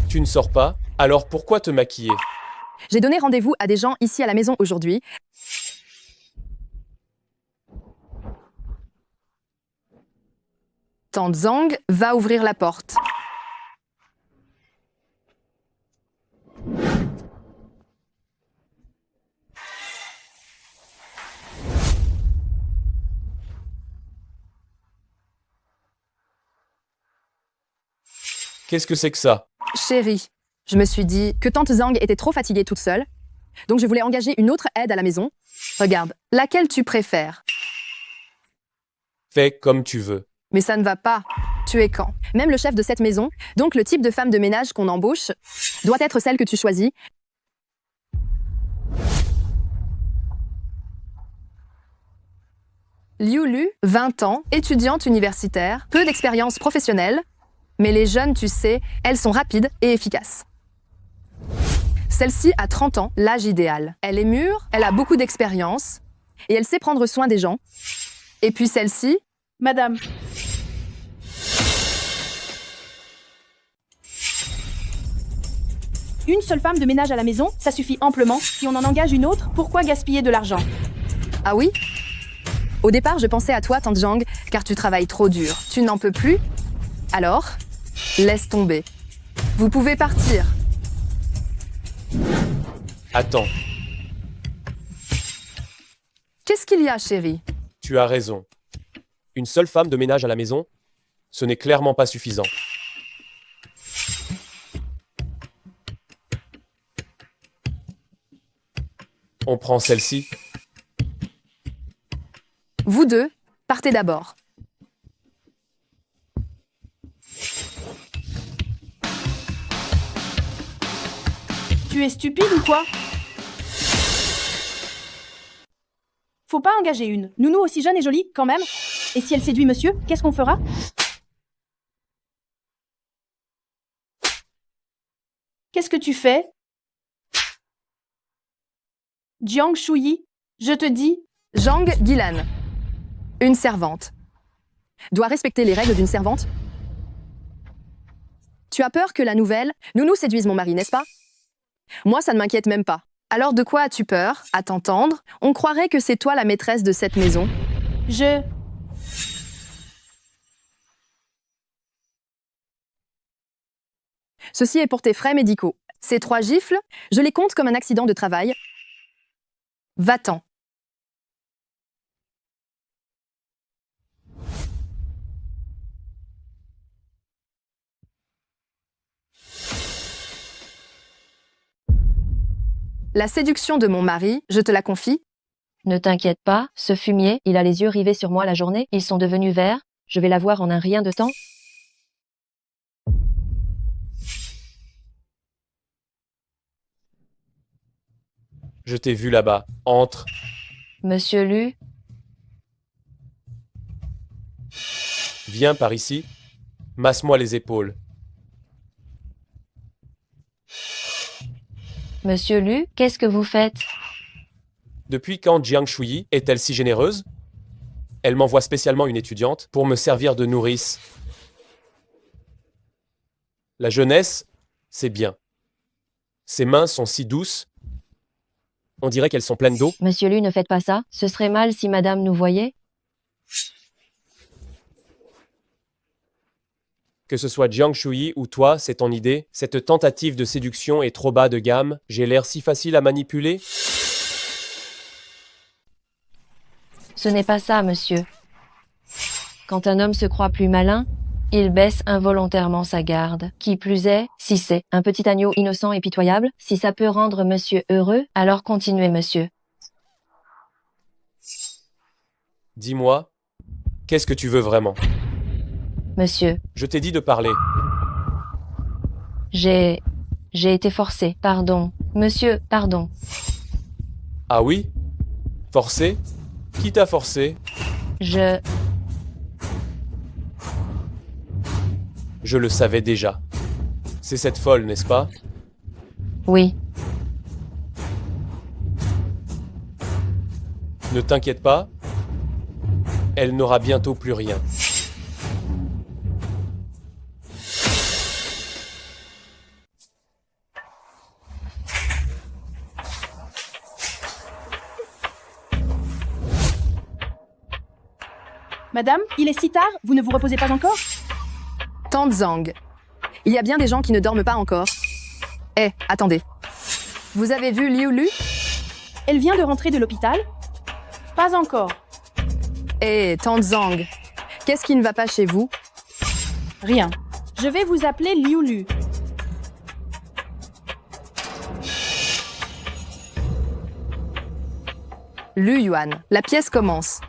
Tu ne sors pas, alors pourquoi te maquiller? J'ai donné rendez-vous à des gens ici à la maison aujourd'hui. Tante Zhang va ouvrir la porte. Qu'est-ce que c'est que ça? Chérie, je me suis dit que tante Zhang était trop fatiguée toute seule, donc je voulais engager une autre aide à la maison. Regarde, laquelle tu préfères? Fais comme tu veux. Mais ça ne va pas. Tu es quand? Même le chef de cette maison, donc le type de femme de ménage qu'on embauche, doit être celle que tu choisis. Liu Lu, 20 ans, étudiante universitaire, peu d'expérience professionnelle, mais les jeunes, tu sais, elles sont rapides et efficaces. Celle-ci a 30 ans, l'âge idéal. Elle est mûre, elle a beaucoup d'expérience, et elle sait prendre soin des gens. Et puis celle-ci... Madame. Une seule femme de ménage à la maison, ça suffit amplement. Si on en engage une autre, pourquoi gaspiller de l'argent? Ah oui? Au départ, je pensais à toi, tante Zhang, car tu travailles trop dur. Tu n'en peux plus? Alors, laisse tomber. Vous pouvez partir. Attends, Qu'est-ce qu'il y a, chérie? tu as raison. Une seule femme de ménage à la maison, ce n'est clairement pas suffisant. On prend celle-ci. Vous deux, partez d'abord. Tu es stupide ou quoi? Faut pas engager une. Nounou aussi jeune et jolie, quand même. Et si elle séduit monsieur, qu'est-ce qu'on fera? Qu'est-ce que tu fais? Jiang Shuyi, je te dis... Zhang Gilan, une servante, doit respecter les règles d'une servante. Tu as peur que la nouvelle Nounou séduise mon mari, n'est-ce pas? Moi, ça ne m'inquiète même pas. Alors de quoi as-tu peur? À t'entendre, on croirait que c'est toi la maîtresse de cette maison. Ceci est pour tes frais médicaux. Ces 3 gifles, je les compte comme un accident de travail. Va-t'en. La séduction de mon mari, je te la confie. Ne t'inquiète pas, ce fumier, il a les yeux rivés sur moi la journée, ils sont devenus verts, je vais la voir en un rien de temps. Je t'ai vu là-bas. Entre. Monsieur Lu, Viens par ici. Masse-moi les épaules. Monsieur Lu, qu'est-ce que vous faites? Depuis quand Jiang Shui est-elle si généreuse? Elle m'envoie spécialement une étudiante pour me servir de nourrice. La jeunesse, c'est bien. Ses mains sont si douces. On dirait qu'elles sont pleines d'eau. Monsieur Lu, ne faites pas ça, ce serait mal si madame nous voyait. Que ce soit Jiang Shui ou toi, c'est ton idée. Cette tentative de séduction est trop bas de gamme. J'ai l'air si facile à manipuler. Ce n'est pas ça, monsieur. Quand un homme se croit plus malin, il baisse involontairement sa garde. Qui plus est, si c'est un petit agneau innocent et pitoyable, si ça peut rendre monsieur heureux, alors continuez, monsieur. Dis-moi, qu'est-ce que tu veux vraiment? Monsieur, Je t'ai dit de parler. j'ai été forcé. Pardon. Monsieur, pardon. Ah oui? Forcé? Qui t'a forcé? Je le savais déjà. C'est cette folle, n'est-ce pas? Oui. Ne t'inquiète pas. Elle n'aura bientôt plus rien. Madame, il est si tard, vous ne vous reposez pas encore? Tante Zhang, il y a bien des gens qui ne dorment pas encore. Eh, attendez. Vous avez vu Liu Lu? Elle vient de rentrer de l'hôpital? Pas encore. Eh, Tante Zhang, qu'est-ce qui ne va pas chez vous? Rien. Je vais vous appeler Liu Lu. Lu Yuan, la pièce commence.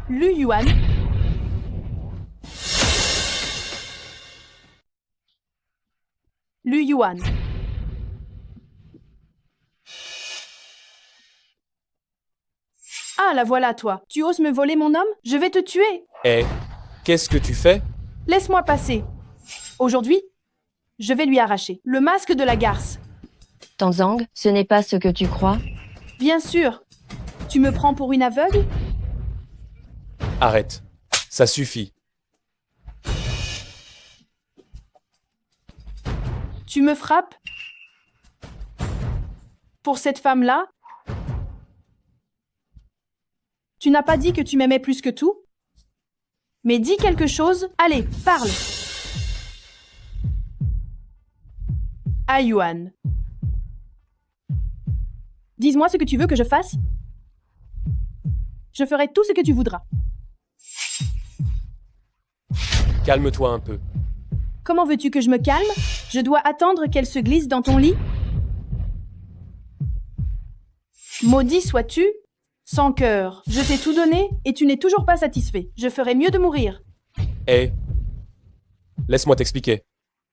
Lu Yuan. Lu Yuan. Ah, la voilà, toi. Tu oses me voler mon homme? Je vais te tuer. Eh, qu'est-ce que tu fais? Laisse-moi passer. Aujourd'hui, je vais lui arracher le masque de la garce. Tante Zhang, ce n'est pas ce que tu crois. Bien sûr. Tu me prends pour une aveugle? Arrête. Ça suffit. Tu me frappes? Pour cette femme-là? Tu n'as pas dit que tu m'aimais plus que tout? Mais dis quelque chose. Allez, parle. Ah, Yuan. Dis-moi ce que tu veux que je fasse. Je ferai tout ce que tu voudras. Calme-toi un peu. Comment veux-tu que je me calme? Je dois attendre qu'elle se glisse dans ton lit? Maudit sois-tu, sans cœur. Je t'ai tout donné et tu n'es toujours pas satisfait. Je ferais mieux de mourir. Eh, laisse-moi t'expliquer.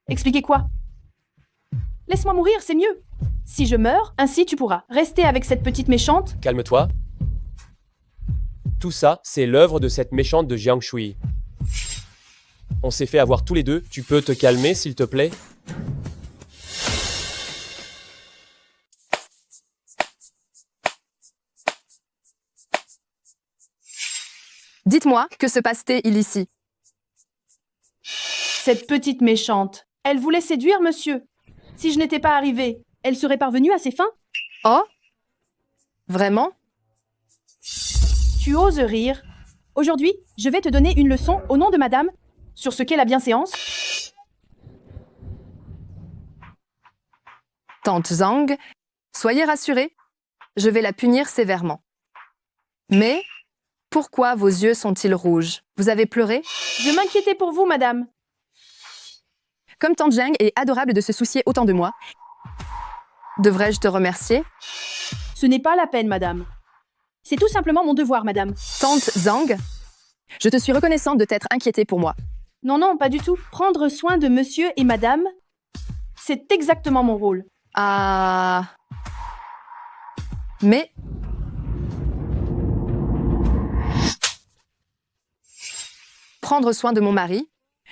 Expliquer quoi? Laisse-moi mourir, c'est mieux. Si je meurs, ainsi tu pourras rester avec cette petite méchante. Calme-toi. Tout ça, c'est l'œuvre de cette méchante de Jiang Shui. On s'est fait avoir tous les deux. Tu peux te calmer, s'il te plaît? Dites-moi, que se passe-t-il ici? Cette petite méchante. Elle voulait séduire monsieur. Si je n'étais pas arrivée, elle serait parvenue à ses fins? Oh? Vraiment? Tu oses rire? Aujourd'hui, je vais te donner une leçon au nom de madame sur ce qu'est la bienséance. Tante Zhang, soyez rassurée, je vais la punir sévèrement. Mais pourquoi vos yeux sont-ils rouges? Vous avez pleuré? Je m'inquiétais pour vous, madame. Comme Tante Zhang est adorable de se soucier autant de moi, devrais-je te remercier? Ce n'est pas la peine, madame. C'est tout simplement mon devoir, madame. Tante Zhang, je te suis reconnaissante de t'être inquiétée pour moi. Non, non, pas du tout. Prendre soin de monsieur et madame, c'est exactement mon rôle. Ah... Mais... Prendre soin de mon mari,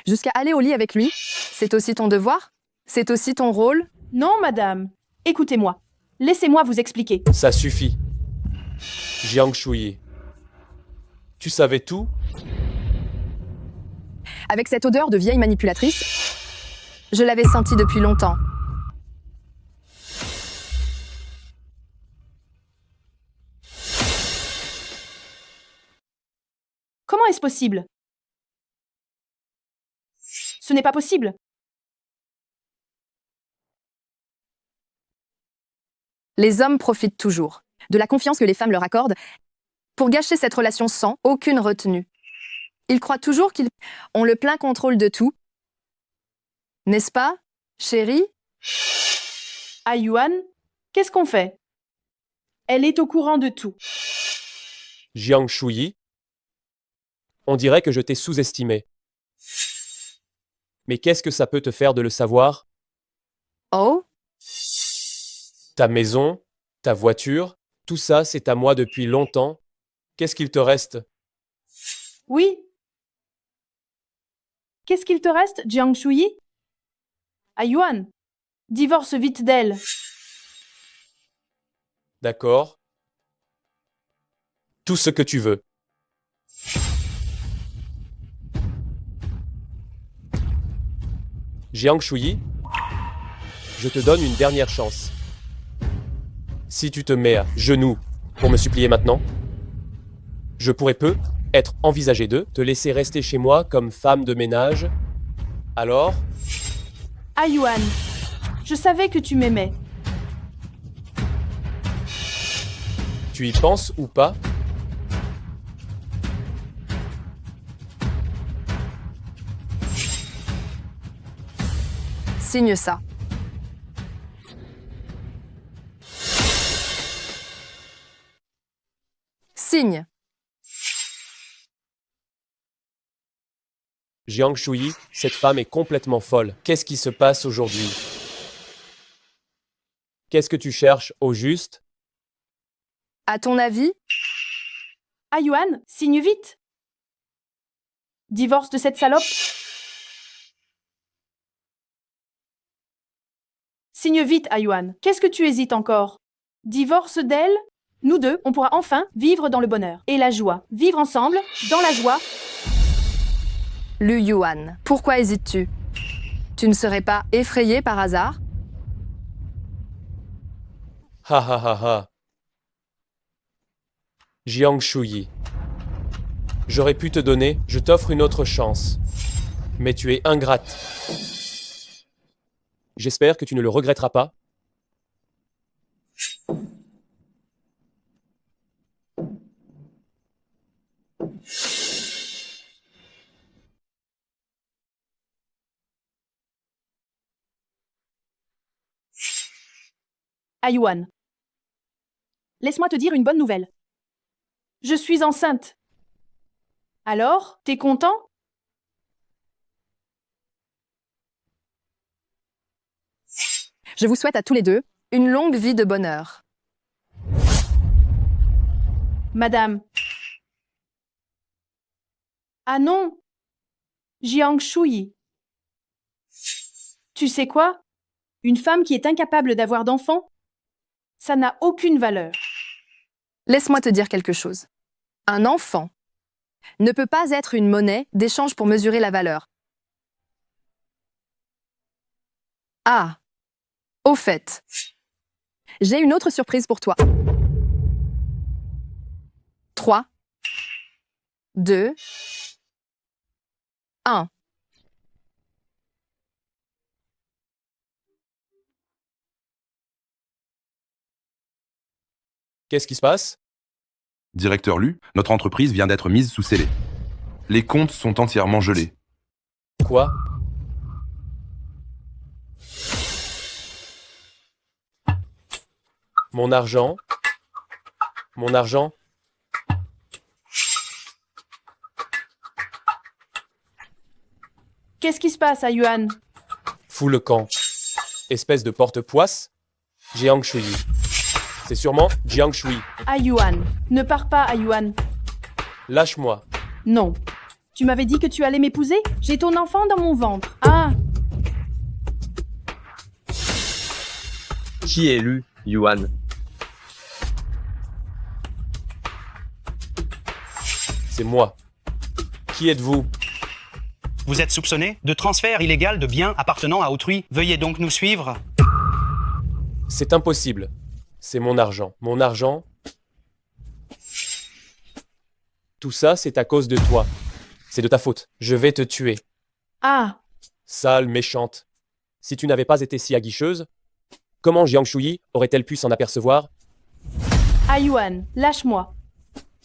jusqu'à aller au lit avec lui, c'est aussi ton devoir? C'est aussi ton rôle? Non, madame. Écoutez-moi. Laissez-moi vous expliquer. Ça suffit. Jiang Shuyi. Tu savais tout? Avec cette odeur de vieille manipulatrice, je l'avais sentie depuis longtemps. Comment est-ce possible? Ce n'est pas possible. Les hommes profitent toujours de la confiance que les femmes leur accordent pour gâcher cette relation sans aucune retenue. Ils croient toujours qu'ils ont le plein contrôle de tout. N'est-ce pas, chérie? Ah, Yuan, qu'est-ce qu'on fait? Elle est au courant de tout. Jiang Shuyi. On dirait que je t'ai sous-estimé. Mais qu'est-ce que ça peut te faire de le savoir? Oh? Ta maison, ta voiture, tout ça, c'est à moi depuis longtemps. Qu'est-ce qu'il te reste? Oui. Qu'est-ce qu'il te reste, Jiang Shuyi? Ah, Yuan, divorce vite d'elle. D'accord. Tout ce que tu veux. Jiang Shuyi, je te donne une dernière chance. Si tu te mets à genoux pour me supplier maintenant, je pourrais être envisagé de te laisser rester chez moi comme femme de ménage. Alors? Ah, Yuan, je savais que tu m'aimais. Tu y penses ou pas? Signe ça. Signe. Jiang Shuyi, cette femme est complètement folle. Qu'est-ce qui se passe aujourd'hui? Qu'est-ce que tu cherches au juste? À ton avis? Ah, Yuan, signe vite. Divorce de cette salope. Signe vite, Ah, Yuan. Qu'est-ce que tu hésites encore? Divorce d'elle? Nous deux, on pourra enfin vivre dans le bonheur et la joie. Vivre ensemble, dans la joie. Lu Yuan, pourquoi hésites-tu? Tu ne serais pas effrayé par hasard? Ha ha ha ha. Jiang Shuyi. J'aurais pu te donner, je t'offre une autre chance. Mais tu es ingrate. J'espère que tu ne le regretteras pas. Ah, Yuan. Laisse-moi te dire une bonne nouvelle. Je suis enceinte. Alors, t'es content? Je vous souhaite à tous les deux une longue vie de bonheur. Madame. Ah non. Jiang Shuyi. Tu sais quoi? Une femme qui est incapable d'avoir d'enfants, ça n'a aucune valeur. Laisse-moi te dire quelque chose. Un enfant ne peut pas être une monnaie d'échange pour mesurer la valeur. Ah, au fait, j'ai une autre surprise pour toi. 3, 2, 1. Qu'est-ce qui se passe? Directeur Lu, notre entreprise vient d'être mise sous scellé. Les comptes sont entièrement gelés. Quoi? Mon argent? Mon argent? Qu'est-ce qui se passe à Yuan? Fous le camp. Espèce de porte-poisse? Jiang Shui. C'est sûrement Jiang Shui. À Yuan. Ne pars pas à Yuan. Lâche-moi. Non. Tu m'avais dit que tu allais m'épouser? J'ai ton enfant dans mon ventre. Ah! Qui est Lu, Yuan? C'est moi. Qui êtes-vous? Vous êtes soupçonné de transfert illégal de biens appartenant à autrui. Veuillez donc nous suivre. C'est impossible. C'est mon argent. Mon argent? Tout ça, c'est à cause de toi. C'est de ta faute. Je vais te tuer. Ah! Sale méchante. Si tu n'avais pas été si aguicheuse, comment Jiang Shui aurait-elle pu s'en apercevoir? Ah Yuan, lâche-moi.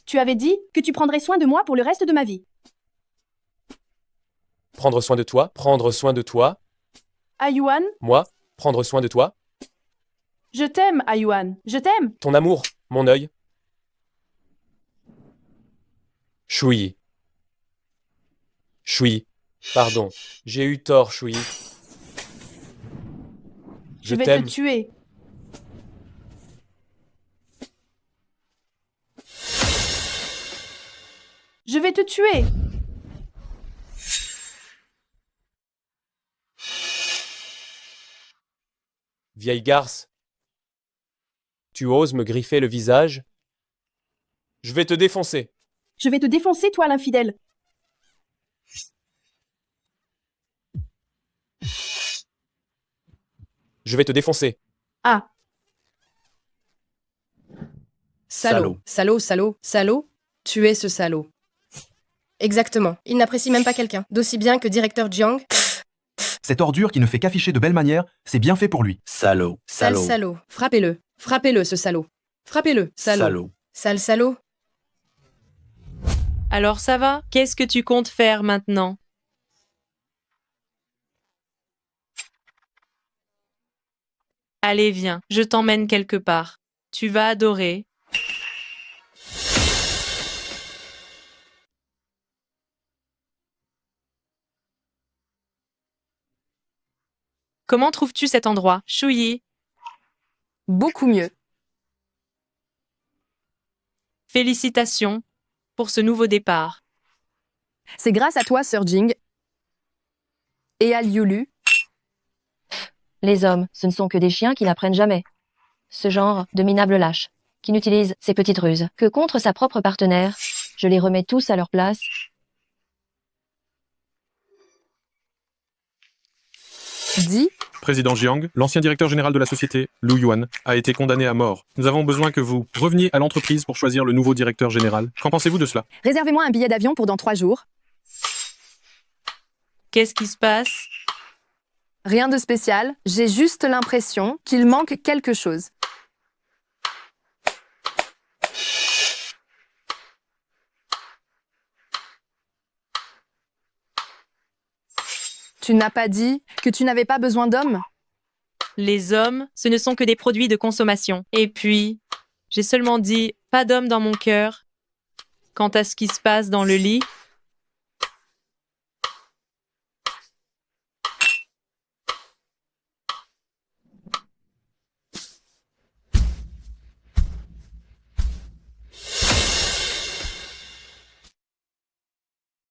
Tu avais dit que tu prendrais soin de moi pour le reste de ma vie. Prendre soin de toi? Prendre soin de toi? Ah Yuan? Moi? Prendre soin de toi? Je t'aime, Ah Yuan. Je t'aime. Ton amour, mon œil. Shui. Shui. Pardon. J'ai eu tort, Shui. Je vais t'aime. te tuer. Je vais te tuer. Vieille garce. Tu oses me griffer le visage? Je vais te défoncer. Je vais te défoncer, toi l'infidèle. Je vais te défoncer. Ah. Salaud, salaud, salaud, salaud. Tuer ce salaud. Exactement. Il n'apprécie même pas quelqu'un. D'aussi bien que directeur Jiang. Cette ordure qui ne fait qu'afficher de belles manières, c'est bien fait pour lui. Salaud, sale salaud. Frappez-le. Frappez-le, ce salaud. Frappez-le, salaud. Sale salaud. Alors ça va? Qu'est-ce que tu comptes faire maintenant? Allez, viens, je t'emmène quelque part. Tu vas adorer. Comment trouves-tu cet endroit, Shui? Beaucoup mieux. Félicitations pour ce nouveau départ. C'est grâce à toi, Sir Jing. Et à Liu Lu. Les hommes, ce ne sont que des chiens qui n'apprennent jamais. Ce genre de minables lâches, qui n'utilisent ces petites ruses que contre sa propre partenaire. Je les remets tous à leur place. Dis. Président Jiang, l'ancien directeur général de la société, Lu Yuan, a été condamné à mort. Nous avons besoin que vous reveniez à l'entreprise pour choisir le nouveau directeur général. Qu'en pensez-vous de cela? Réservez-moi un billet d'avion pour dans 3 jours. Qu'est-ce qui se passe? Rien de spécial, j'ai juste l'impression qu'il manque quelque chose. Tu n'as pas dit que tu n'avais pas besoin d'hommes? Les hommes, ce ne sont que des produits de consommation. Et puis, j'ai seulement dit pas d'homme dans mon cœur. Quant à ce qui se passe dans le lit,